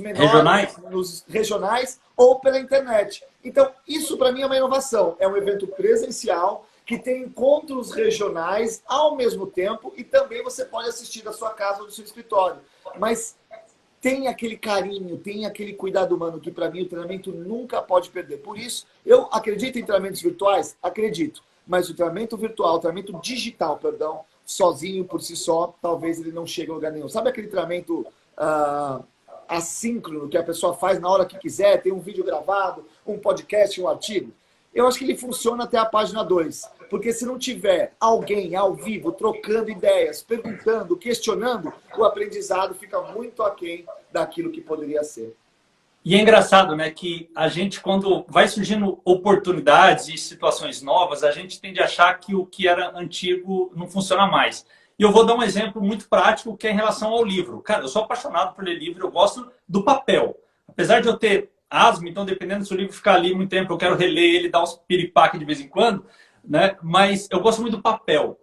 menores, regionais ou pela internet. Então, isso para mim é uma inovação. É um evento presencial que tem encontros regionais ao mesmo tempo e também você pode assistir da sua casa ou do seu escritório. Mas tem aquele carinho, tem aquele cuidado humano que para mim o treinamento nunca pode perder. Por isso, eu acredito em treinamentos virtuais? Acredito. Mas o treinamento virtual, o treinamento digital, perdão, sozinho, por si só, talvez ele não chegue a lugar nenhum. Sabe aquele treinamento assíncrono que a pessoa faz na hora que quiser, tem um vídeo gravado, um podcast, um artigo? Eu acho que ele funciona até a página 2. Porque se não tiver alguém ao vivo trocando ideias, perguntando, questionando, o aprendizado fica muito aquém daquilo que poderia ser. E é engraçado, né, que a gente, quando vai surgindo oportunidades e situações novas, a gente tende a achar que o que era antigo não funciona mais. E eu vou dar um exemplo muito prático, que é em relação ao livro. Cara, eu sou apaixonado por ler livro, eu gosto do papel. Apesar de eu ter asma, então dependendo se o livro ficar ali muito tempo, eu quero reler ele, dar uns piripaque de vez em quando, né? Mas eu gosto muito do papel.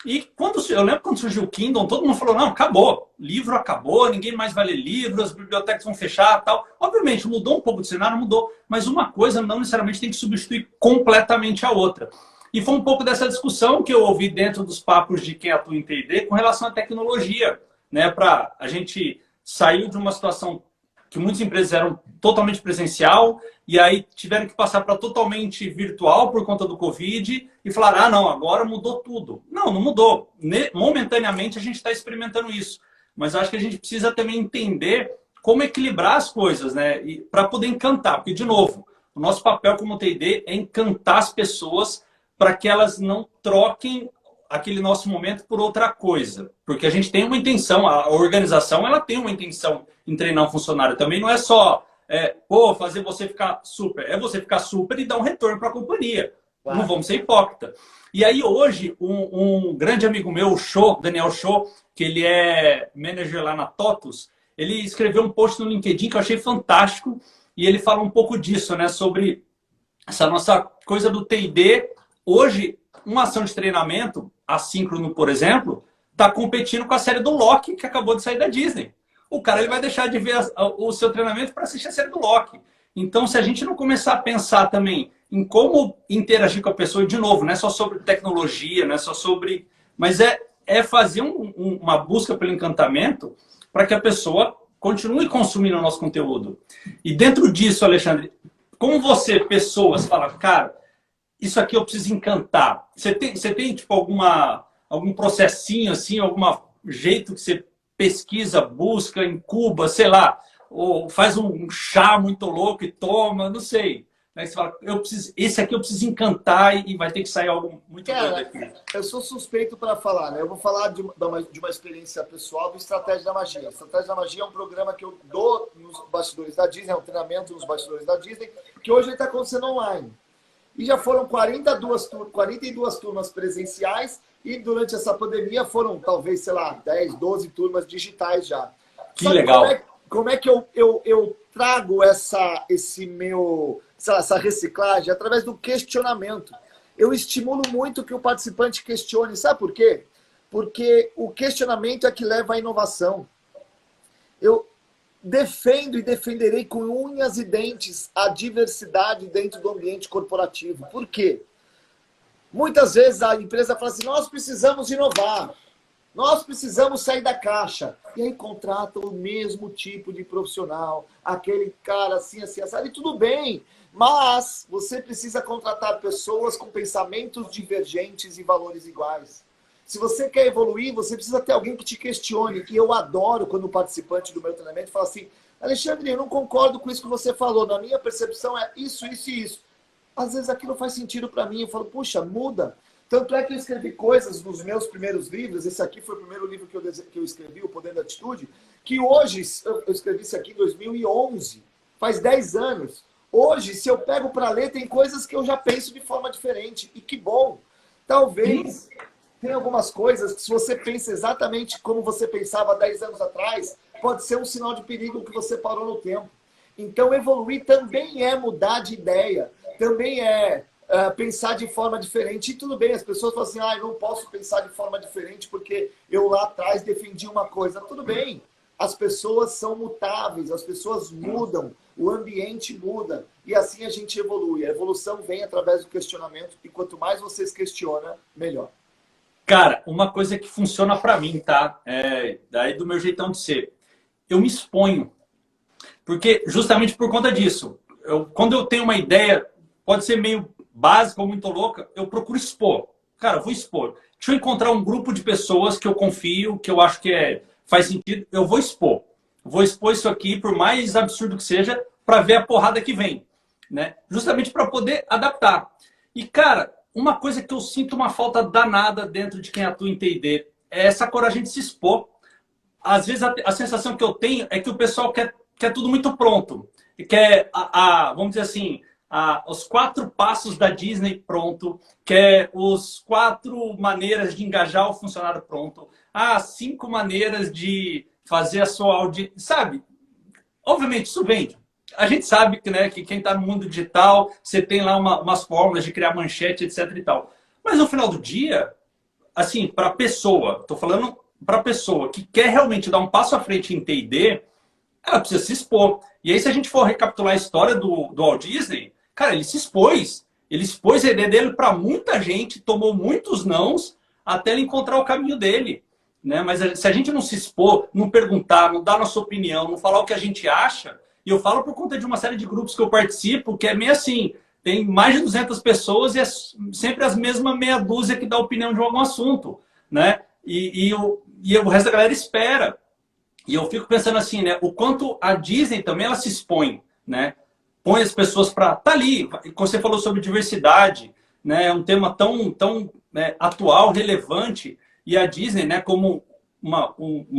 E eu lembro quando surgiu o Kindle, todo mundo falou, não, acabou, livro acabou, ninguém mais vai ler livro, as bibliotecas vão fechar, tal. Obviamente, mudou um pouco do cenário, mudou, mas uma coisa não necessariamente tem que substituir completamente a outra. E foi um pouco dessa discussão que eu ouvi dentro dos papos de quem atua em T&D com relação à tecnologia, né? Para a gente sair de uma situação que muitas empresas eram totalmente presencial e aí tiveram que passar para totalmente virtual por conta do Covid e falaram, ah, não, agora mudou tudo. Não, não mudou. Momentaneamente a gente está experimentando isso. Mas acho que a gente precisa também entender como equilibrar as coisas, né? Para poder encantar. Porque, de novo, o nosso papel como T&D é encantar as pessoas para que elas não troquem aquele nosso momento por outra coisa. Porque a gente tem uma intenção, a organização ela tem uma intenção em treinar um funcionário. Também não é só fazer você ficar super. É você ficar super e dar um retorno para a companhia. Claro. Não vamos ser hipócritas. E aí hoje, um grande amigo meu, o Cho, Daniel Cho, que ele é manager lá na TOTUS, ele escreveu um post no LinkedIn que eu achei fantástico, e ele fala um pouco disso, né, sobre essa nossa coisa do T&D. Hoje, uma ação de treinamento, assíncrono, por exemplo, está competindo com a série do Loki, que acabou de sair da Disney. O cara ele vai deixar de ver o seu treinamento para assistir a série do Loki. Então, se a gente não começar a pensar também em como interagir com a pessoa, e de novo, não é só sobre tecnologia, não é só sobre... Mas é fazer uma busca pelo encantamento para que a pessoa continue consumindo o nosso conteúdo. E dentro disso, Alexandre, como você, pessoas, fala, cara, isso aqui eu preciso encantar. Você tem tipo, algum processinho, assim, algum jeito que você pesquisa, busca, incuba, sei lá, ou faz um chá muito louco e toma, não sei. Aí você fala, esse aqui eu preciso encantar e vai ter que sair algo muito doido aqui. Eu sou suspeito para falar, né? Eu vou falar de uma experiência pessoal do Estratégia da Magia. Estratégia da Magia é um programa que eu dou nos bastidores da Disney, é um treinamento nos bastidores da Disney, que hoje está acontecendo online. E já foram 42 turmas presenciais e durante essa pandemia foram talvez, sei lá, 10, 12 turmas digitais já. Que legal. Como é que eu trago essa reciclagem? Através do questionamento. Eu estimulo muito que o participante questione. Sabe por quê? Porque o questionamento é que leva à inovação. Eu defendo e defenderei com unhas e dentes a diversidade dentro do ambiente corporativo. Por quê? Muitas vezes a empresa fala assim, nós precisamos inovar, nós precisamos sair da caixa. E aí contrata o mesmo tipo de profissional, aquele cara assim, assim, assado, e tudo bem. Mas você precisa contratar pessoas com pensamentos divergentes e valores iguais. Se você quer evoluir, você precisa ter alguém que te questione. E eu adoro quando o participante do meu treinamento fala assim, Alexandre, eu não concordo com isso que você falou. Na minha percepção é isso, isso e isso. Às vezes aquilo faz sentido para mim. Eu falo, puxa, muda. Tanto é que eu escrevi coisas nos meus primeiros livros. Esse aqui foi o primeiro livro que eu escrevi, O Poder da Atitude. Que hoje, eu escrevi isso aqui em 2011. Faz 10 anos. Hoje, se eu pego para ler, tem coisas que eu já penso de forma diferente. E que bom. Talvez... Tem algumas coisas que, se você pensa exatamente como você pensava 10 anos atrás, pode ser um sinal de perigo que você parou no tempo. Então, evoluir também é mudar de ideia, também é pensar de forma diferente. E tudo bem, as pessoas falam assim, eu não posso pensar de forma diferente porque eu lá atrás defendi uma coisa. Tudo bem, as pessoas são mutáveis, as pessoas mudam, o ambiente muda. E assim a gente evolui. A evolução vem através do questionamento e quanto mais vocês questionam, melhor. Cara, uma coisa que funciona para mim, tá? Daí do meu jeitão de ser. Eu me exponho. Porque justamente por conta disso. Quando eu tenho uma ideia, pode ser meio básica ou muito louca, eu procuro expor. Cara, eu vou expor. Deixa eu encontrar um grupo de pessoas que eu confio, que eu acho que faz sentido, eu vou expor. Vou expor isso aqui, por mais absurdo que seja, para ver a porrada que vem. Né? Justamente para poder adaptar. E, cara... Uma coisa que eu sinto uma falta danada dentro de quem atua em T&D é essa coragem de se expor. Às vezes a sensação que eu tenho é que o pessoal quer tudo muito pronto. Quer, vamos dizer assim, os 4 passos da Disney pronto, quer os 4 maneiras de engajar o funcionário pronto, 5 maneiras de fazer a sua audiência. Sabe? Obviamente isso vende. A gente sabe que, né, que quem está no mundo digital, você tem lá umas fórmulas de criar manchete, etc e tal. Mas no final do dia, assim, para a pessoa, estou falando para a pessoa que quer realmente dar um passo à frente em T&D, ela precisa se expor. E aí, se a gente for recapitular a história do Walt Disney, cara, ele se expôs. Ele expôs a ideia dele para muita gente, tomou muitos nãos, até ele encontrar o caminho dele. Né? Mas se a gente não se expor, não perguntar, não dar nossa opinião, não falar o que a gente acha... E eu falo por conta de uma série de grupos que eu participo, que é meio assim, tem mais de 200 pessoas e é sempre as mesmas meia dúzia que dá opinião de algum assunto, né? E o resto da galera espera. E eu fico pensando assim, né? O quanto a Disney também ela se expõe, né? Põe as pessoas para estar ali. Você falou sobre diversidade, né? É um tema tão né, atual, relevante. E a Disney, né? Como uma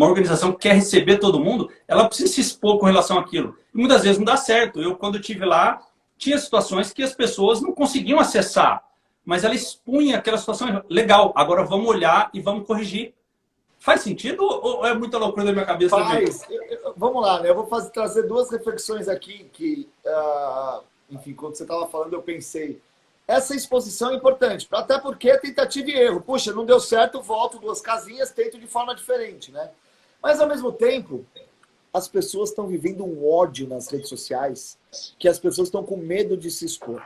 organização que quer receber todo mundo, ela precisa se expor com relação àquilo. E muitas vezes não dá certo. Quando eu estive lá, tinha situações que as pessoas não conseguiam acessar. mas ela expunha aquela situação legal. Agora vamos olhar e vamos corrigir. Faz sentido ou é muita loucura da minha cabeça também? Vamos lá, né? Eu vou trazer duas reflexões aqui que, enfim, quando você estava falando, eu pensei. Essa exposição é importante, até porque é tentativa e erro. Puxa, não deu certo, volto 2 casinhas, tento de forma diferente, né? Mas, ao mesmo tempo, as pessoas estão vivendo um ódio nas redes sociais, que as pessoas estão com medo de se expor.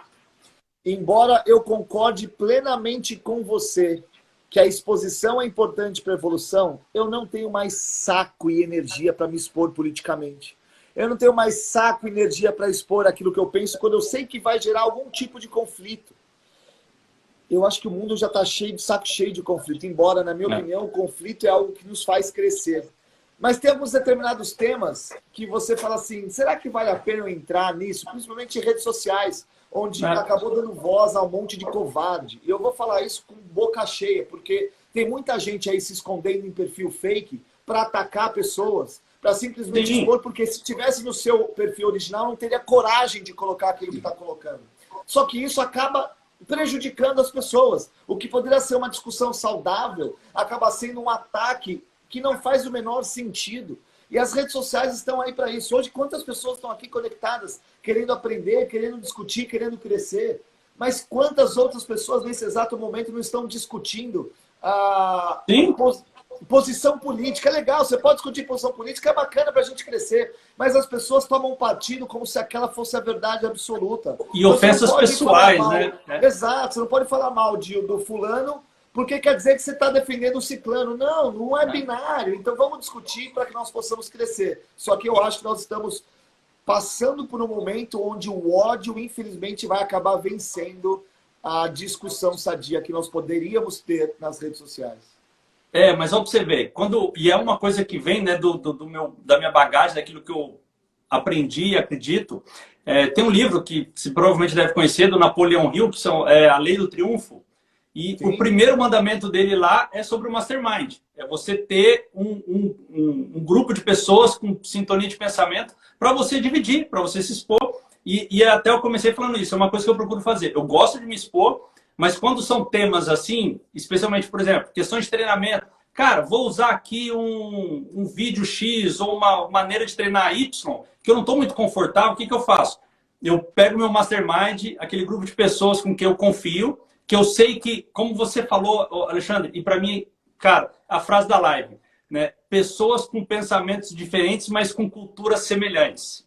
Embora eu concorde plenamente com você que a exposição é importante para a evolução, eu não tenho mais saco e energia para me expor politicamente. Eu não tenho mais saco e energia para expor aquilo que eu penso quando eu sei que vai gerar algum tipo de conflito. Eu acho que o mundo já está cheio de saco cheio de conflito, embora, na minha opinião, o conflito é algo que nos faz crescer. Mas tem alguns determinados temas que você fala assim, será que vale a pena eu entrar nisso? Principalmente em redes sociais, onde acabou dando voz a um monte de covarde. E eu vou falar isso com boca cheia, porque tem muita gente aí se escondendo em perfil fake para atacar pessoas, para simplesmente expor, porque se tivesse no seu perfil original, não teria coragem de colocar aquilo que está colocando. Só que isso acaba prejudicando as pessoas. O que poderia ser uma discussão saudável, acaba sendo um ataque que não faz o menor sentido. E as redes sociais estão aí para isso. Hoje, quantas pessoas estão aqui conectadas, querendo aprender, querendo discutir, querendo crescer? Mas quantas outras pessoas, nesse exato momento, não estão discutindo posição política? É legal, você pode discutir posição política, é bacana para a gente crescer. Mas as pessoas tomam partido como se aquela fosse a verdade absoluta. E então, ofensas pessoais, né? Exato, você não pode falar mal do fulano, porque quer dizer que você está defendendo o ciclano. Não, não é binário. Então vamos discutir para que nós possamos crescer. Só que eu acho que nós estamos passando por um momento onde o ódio, infelizmente, vai acabar vencendo a discussão sadia que nós poderíamos ter nas redes sociais. Mas olha para você ver, e é uma coisa que vem, né, da minha bagagem, daquilo que eu aprendi e acredito. Tem um livro que você provavelmente deve conhecer, do Napoleão Hill, que é A Lei do Triunfo. E sim, o primeiro mandamento dele lá é sobre o mastermind. É você ter um grupo de pessoas com sintonia de pensamento para você dividir, para você se expor. E até eu comecei falando isso, é uma coisa que eu procuro fazer. Eu gosto de me expor, mas quando são temas assim, especialmente, por exemplo, questões de treinamento, cara, vou usar aqui um vídeo X ou uma maneira de treinar Y, que eu não estou muito confortável, o que eu faço? Eu pego meu mastermind, aquele grupo de pessoas com quem eu confio, que eu sei que, como você falou, Alexandre, e para mim, cara, a frase da live, né? Pessoas com pensamentos diferentes, mas com culturas semelhantes.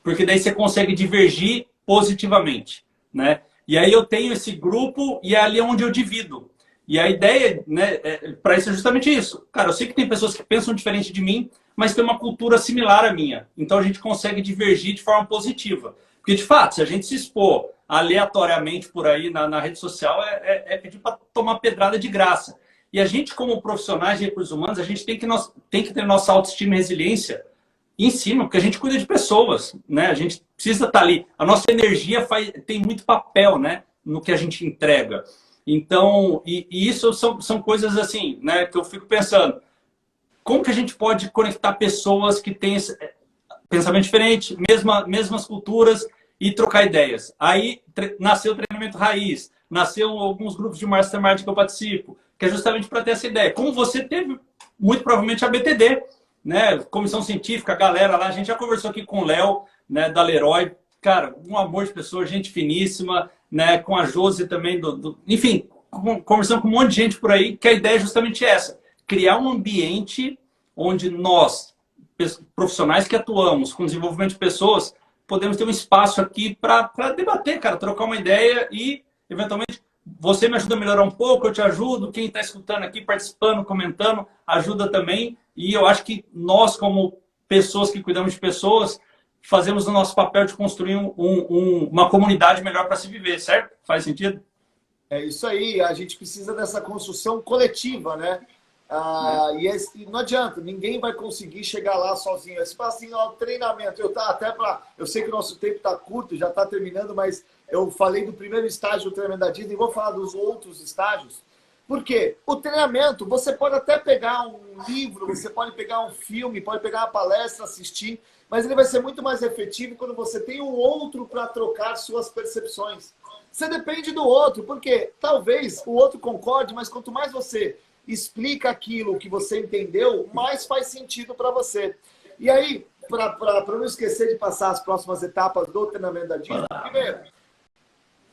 Porque daí você consegue divergir positivamente, né? E aí eu tenho esse grupo e é ali onde eu divido. E a ideia, né, para isso é justamente isso. Cara, eu sei que tem pessoas que pensam diferente de mim, mas tem uma cultura similar à minha. Então a gente consegue divergir de forma positiva. Porque, de fato, se a gente se expor aleatoriamente por aí na rede social, é pedir para tomar pedrada de graça. E a gente, como profissionais de recursos humanos, a gente tem que ter nossa autoestima e resiliência em cima, porque a gente cuida de pessoas, né? A gente precisa estar ali. A nossa energia tem muito papel, né, no que a gente entrega. Então, e isso são coisas assim, né, que eu fico pensando. Como que a gente pode conectar pessoas que têm esse pensamento diferente, mesmas culturas, e trocar ideias? Aí nasceu o treinamento raiz, nasceu alguns grupos de mastermind que eu participo, que é justamente para ter essa ideia. Como você teve, muito provavelmente, a BTD, né? Comissão científica, a galera lá, a gente já conversou aqui com o Léo, né, da Leroy, cara, um amor de pessoa, gente finíssima, né, com a Josi também, enfim, conversando com um monte de gente por aí, que a ideia é justamente essa, criar um ambiente onde nós, profissionais que atuamos com desenvolvimento de pessoas, podemos ter um espaço aqui para debater, cara, trocar uma ideia e, eventualmente, você me ajuda a melhorar um pouco, eu te ajudo, quem está escutando aqui, participando, comentando, ajuda também. E eu acho que nós, como pessoas que cuidamos de pessoas, fazemos o nosso papel de construir uma comunidade melhor para se viver, certo? Faz sentido? É isso aí, a gente precisa dessa construção coletiva, né? E não adianta, ninguém vai conseguir chegar lá sozinho. Você fala assim, ó, treinamento, eu sei que o nosso tempo está curto, já está terminando, mas eu falei do primeiro estágio do treinamento da Disney e vou falar dos outros estágios. Por quê? O treinamento, você pode até pegar um livro, você pode pegar um filme, pode pegar uma palestra, assistir, mas ele vai ser muito mais efetivo quando você tem um outro para trocar suas percepções. Você depende do outro, porque talvez o outro concorde, mas quanto mais você explica aquilo que você entendeu, mais faz sentido para você. E aí, para não esquecer de passar as próximas etapas do treinamento da Disney, primeiro,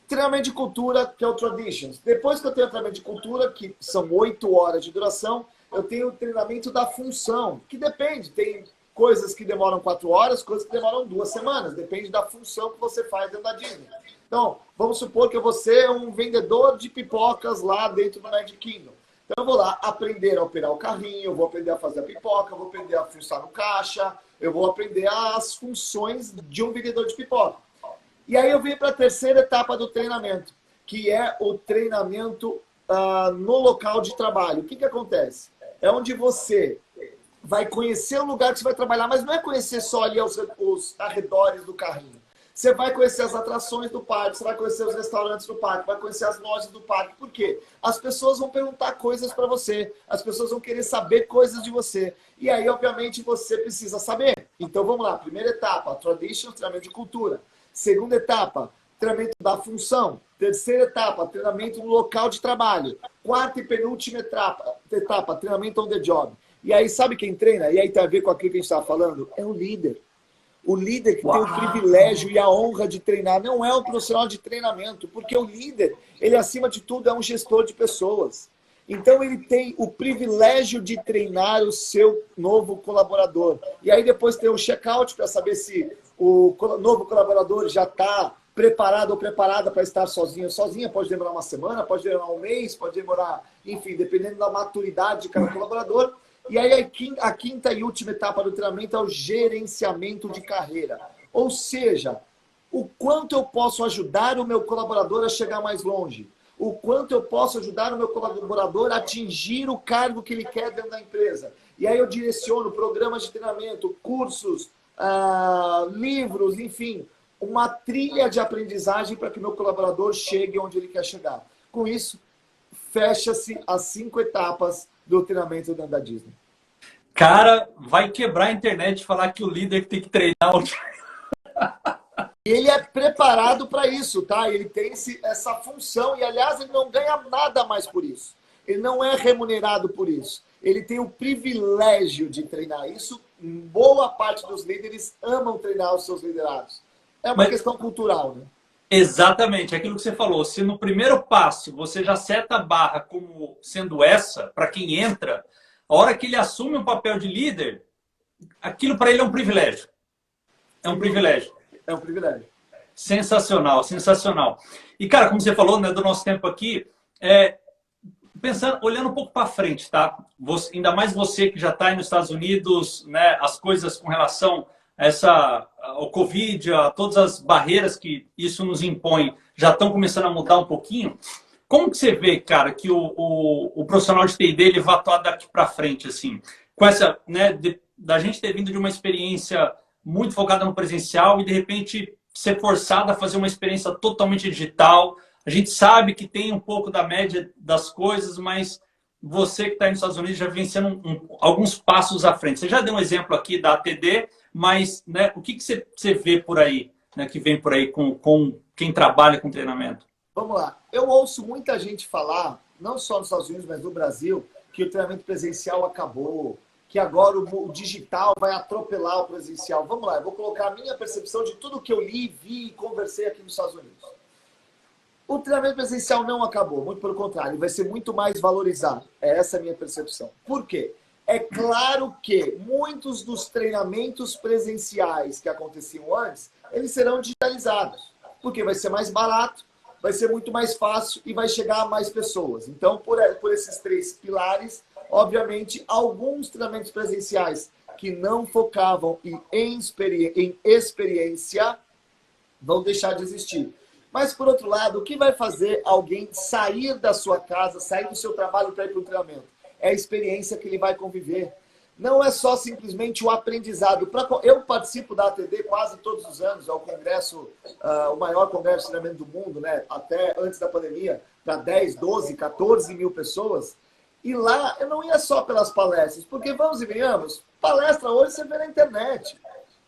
treinamento de cultura, que é o Traditions. Depois que eu tenho o treinamento de cultura, que são 8 horas de duração, eu tenho o treinamento da função, que depende. Tem coisas que demoram 4 horas, coisas que demoram 2 semanas. Depende da função que você faz dentro da Disney. Então, vamos supor que você é um vendedor de pipocas lá dentro do Magic Kingdom. Então, eu vou lá aprender a operar o carrinho, eu vou aprender a fazer a pipoca, eu vou aprender a funcionar no caixa, eu vou aprender as funções de um vendedor de pipoca. E aí eu vim para a terceira etapa do treinamento, que é o treinamento no local de trabalho. O que acontece? É onde você vai conhecer o lugar que você vai trabalhar, mas não é conhecer só ali os arredores do carrinho. Você vai conhecer as atrações do parque, você vai conhecer os restaurantes do parque, vai conhecer as lojas do parque. Por quê? As pessoas vão perguntar coisas para você, as pessoas vão querer saber coisas de você. E aí, obviamente, você precisa saber. Então, vamos lá. Primeira etapa, Traditions, treinamento de cultura. Segunda etapa, treinamento da função. Terceira etapa, treinamento no local de trabalho. Quarta e penúltima etapa, treinamento on the job. E aí, sabe quem treina? E aí tem a ver com aquilo que a gente estava falando? É o líder. O líder que tem o privilégio e a honra de treinar não é um profissional de treinamento, porque o líder, ele acima de tudo é um gestor de pessoas. Então ele tem o privilégio de treinar o seu novo colaborador. E aí depois tem o check-out para saber se o novo colaborador já está preparado ou preparada para estar sozinho ou sozinha. Pode demorar uma semana, pode demorar um mês, pode demorar, enfim, dependendo da maturidade de cada colaborador. E aí a quinta e última etapa do treinamento é o gerenciamento de carreira. Ou seja, o quanto eu posso ajudar o meu colaborador a chegar mais longe. O quanto eu posso ajudar o meu colaborador a atingir o cargo que ele quer dentro da empresa. E aí eu direciono programas de treinamento, cursos, livros, enfim, uma trilha de aprendizagem para que o meu colaborador chegue onde ele quer chegar. Com isso, fecha-se as 5 etapas do treinamento dentro da Disney. Cara, vai quebrar a internet falar que o líder tem que treinar o... Ele é preparado para isso, tá? Ele tem essa função e, aliás, ele não ganha nada mais por isso. Ele não é remunerado por isso. Ele tem o privilégio de treinar isso. Boa parte dos líderes amam treinar os seus liderados. É uma questão cultural, né? Exatamente, aquilo que você falou. Se no primeiro passo você já seta a barra como sendo essa, para quem entra, a hora que ele assume um papel de líder, aquilo para ele é um privilégio. É um privilégio. É um privilégio. Sensacional, sensacional. E, cara, como você falou, né, do nosso tempo aqui, pensando, olhando um pouco para frente, tá? Ainda mais você que já está aí nos Estados Unidos, né, as coisas com relação ao Covid, a todas as barreiras que isso nos impõe, já estão começando a mudar um pouquinho. Como que você vê, cara, que o profissional de TI dele vai atuar daqui para frente, assim? Com essa, né, da gente ter vindo de uma experiência muito focada no presencial e, de repente, ser forçado a fazer uma experiência totalmente digital. A gente sabe que tem um pouco da média das coisas, mas você que está aí nos Estados Unidos já vem sendo alguns passos à frente. Você já deu um exemplo aqui da ATD, mas, né, o que você vê por aí, né, que vem por aí com quem trabalha com treinamento? Vamos lá. Eu ouço muita gente falar, não só nos Estados Unidos, mas no Brasil, que o treinamento presencial acabou, que agora o digital vai atropelar o presencial. Vamos lá, eu vou colocar a minha percepção de tudo que eu li, vi e conversei aqui nos Estados Unidos. O treinamento presencial não acabou, muito pelo contrário, vai ser muito mais valorizado. Essa é a minha percepção. Por quê? É claro que muitos dos treinamentos presenciais que aconteciam antes, eles serão digitalizados, porque vai ser mais barato, vai ser muito mais fácil e vai chegar a mais pessoas. Então, por esses 3 pilares, obviamente, alguns treinamentos presenciais que não focavam em experiência vão deixar de existir. Mas, por outro lado, o que vai fazer alguém sair da sua casa, sair do seu trabalho para ir para o treinamento? É a experiência que ele vai conviver. Não é só simplesmente o aprendizado. Eu participo da ATD quase todos os anos, é o congresso, o maior congresso de treinamento do mundo, né? Até antes da pandemia. para 10, 12, 14 mil pessoas. E lá eu não ia só pelas palestras, porque vamos e venhamos, palestra hoje você vê na internet.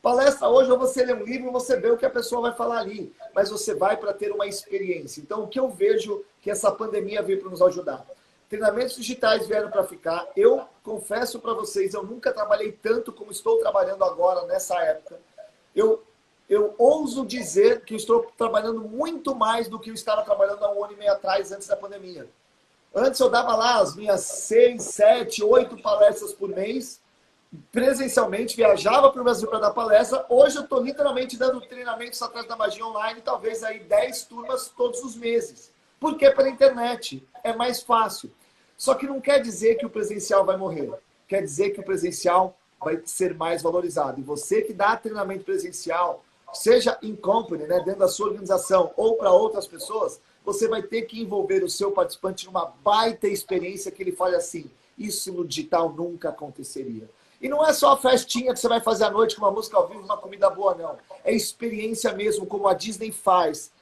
Palestra hoje, ou você lê um livro e você vê o que a pessoa vai falar ali. Mas você vai para ter uma experiência. Então, o que eu vejo que essa pandemia veio para nos ajudar? Treinamentos digitais vieram para ficar. Eu confesso para vocês, eu nunca trabalhei tanto como estou trabalhando agora, nessa época. Eu ouso dizer que estou trabalhando muito mais do que eu estava trabalhando há um ano e meio atrás, antes da pandemia. Antes eu dava lá as minhas 6, 7, 8 palestras por mês, presencialmente, viajava para o Brasil para dar palestra. Hoje eu estou literalmente dando treinamentos atrás da magia online, talvez aí 10 turmas todos os meses. Por quê? Pela internet. É mais fácil. Só que não quer dizer que o presencial vai morrer. Quer dizer que o presencial vai ser mais valorizado. E você que dá treinamento presencial, seja in company, né, dentro da sua organização, ou para outras pessoas, você vai ter que envolver o seu participante numa baita experiência que ele fale assim, isso no digital nunca aconteceria. E não é só a festinha que você vai fazer à noite com uma música ao vivo, uma comida boa, não. É experiência mesmo, como a Disney faz,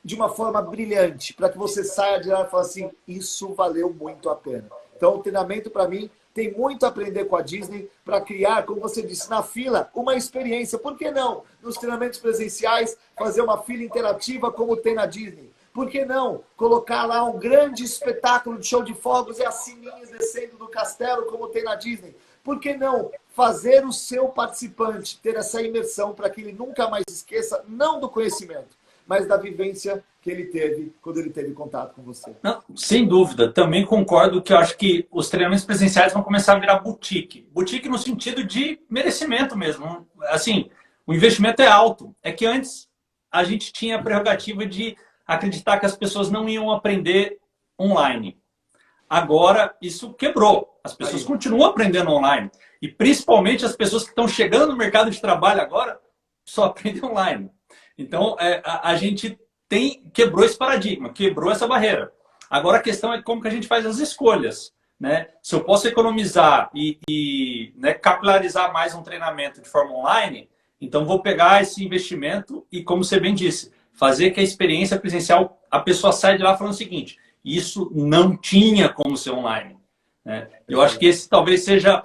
de uma forma brilhante, para que você saia de lá e fale assim, isso valeu muito a pena. Então, o treinamento, para mim, tem muito a aprender com a Disney para criar, como você disse, na fila, uma experiência. Por que não, nos treinamentos presenciais, fazer uma fila interativa como tem na Disney? Por que não colocar lá um grande espetáculo de show de fogos e as sininhas descendo do castelo como tem na Disney? Por que não fazer o seu participante ter essa imersão para que ele nunca mais esqueça, não do conhecimento, mas da vivência que ele teve quando ele teve contato com você? Não, sem dúvida, também concordo que eu acho que os treinamentos presenciais vão começar a virar boutique. Boutique no sentido de merecimento mesmo. Assim, o investimento é alto. É que antes a gente tinha a prerrogativa de acreditar que as pessoas não iam aprender online. Agora, isso quebrou. As pessoas continuam aprendendo online. E principalmente as pessoas que estão chegando no mercado de trabalho agora só aprendem online. Então, a gente quebrou esse paradigma, quebrou essa barreira. Agora a questão é como que a gente faz as escolhas. Né? Se eu posso economizar e né, capilarizar mais um treinamento de forma online, então vou pegar esse investimento e, como você bem disse, fazer que a experiência presencial, a pessoa sai de lá falando o seguinte, isso não tinha como ser online. Né? Eu acho que esse talvez seja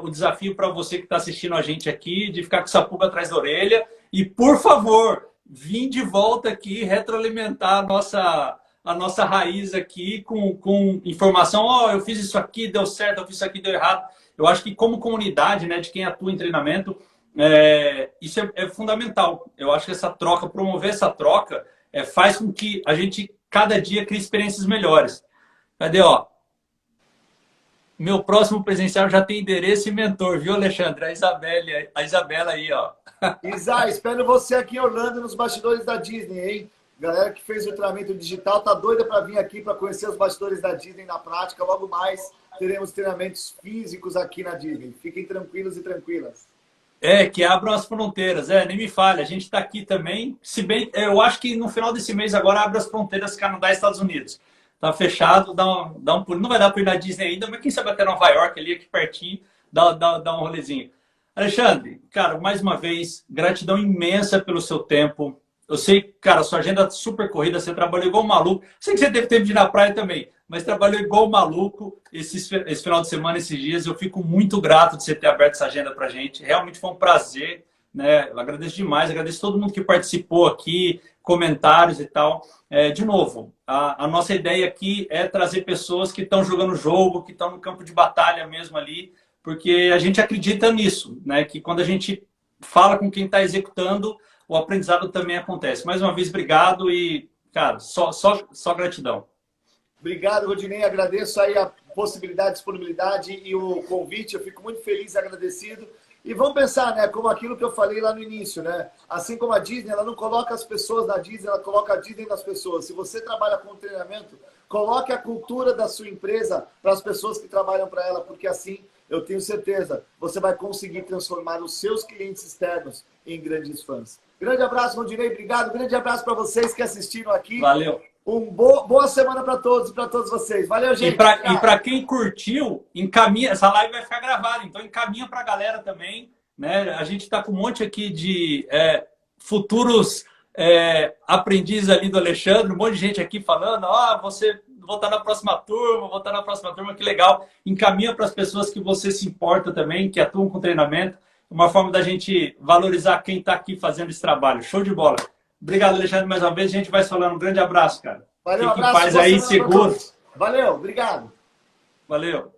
o desafio para você que está assistindo a gente aqui, de ficar com essa pulga atrás da orelha. E, por favor, vim de volta aqui retroalimentar a nossa raiz aqui com informação. Oh, eu fiz isso aqui, deu certo, eu fiz isso aqui, deu errado. Eu acho que como comunidade, né, de quem atua em treinamento, isso é fundamental. Eu acho que essa troca, promover essa troca, faz com que a gente, cada dia, crie experiências melhores. Cadê, ó? Meu próximo presencial já tem endereço e mentor, viu, Alexandre? A Isabela aí, ó. Isa, espero você aqui em Orlando, nos bastidores da Disney, hein? Galera que fez o treinamento digital tá doida para vir aqui para conhecer os bastidores da Disney na prática. Logo mais teremos treinamentos físicos aqui na Disney. Fiquem tranquilos e tranquilas. Que abram as fronteiras. Nem me falha. A gente está aqui também. Se bem, eu acho que no final desse mês agora abre as fronteiras Canadá e Estados Unidos. Tá fechado, dá um pulo. Não vai dar para ir na Disney ainda, mas quem sabe até Nova York, ali aqui pertinho, dá um rolezinho. Alexandre, cara, mais uma vez, gratidão imensa pelo seu tempo. Eu sei, cara, sua agenda é super corrida, você trabalhou igual um maluco. Sei que você teve tempo de ir na praia também, mas trabalhou igual um maluco esse final de semana, esses dias. Eu fico muito grato de você ter aberto essa agenda pra gente. Realmente foi um prazer, né? Eu agradeço demais, agradeço todo mundo que participou aqui, comentários e tal. De novo, a nossa ideia aqui é trazer pessoas que estão jogando o jogo, que estão no campo de batalha mesmo ali, porque a gente acredita nisso, né? Que quando a gente fala com quem está executando, o aprendizado também acontece. Mais uma vez, obrigado e, cara, só gratidão. Obrigado, Rodinei. Agradeço aí a possibilidade, disponibilidade e o convite. Eu fico muito feliz e agradecido. E vamos pensar, né? Como aquilo que eu falei lá no início, né? Assim como a Disney, ela não coloca as pessoas na Disney, ela coloca a Disney nas pessoas. Se você trabalha com treinamento, coloque a cultura da sua empresa para as pessoas que trabalham para ela, porque assim, eu tenho certeza, você vai conseguir transformar os seus clientes externos em grandes fãs. Grande abraço, Rodinei. Obrigado. Grande abraço para vocês que assistiram aqui. Valeu. Boa semana para todos e para todos vocês. Valeu, gente. E para quem curtiu, encaminha. Essa live vai ficar gravada, então encaminha para a galera também. Né? A gente está com um monte aqui de futuros aprendiz ali do Alexandre, um monte de gente aqui falando, você vou estar na próxima turma, vou estar na próxima turma, que legal. Encaminha para as pessoas que você se importa também, que atuam com treinamento, uma forma da gente valorizar quem está aqui fazendo esse trabalho. Show de bola. Obrigado, Alexandre, mais uma vez. A gente vai se falando. Um grande abraço, cara. Valeu, Fique abraço. em paz aí, seguro. Valeu, obrigado. Valeu.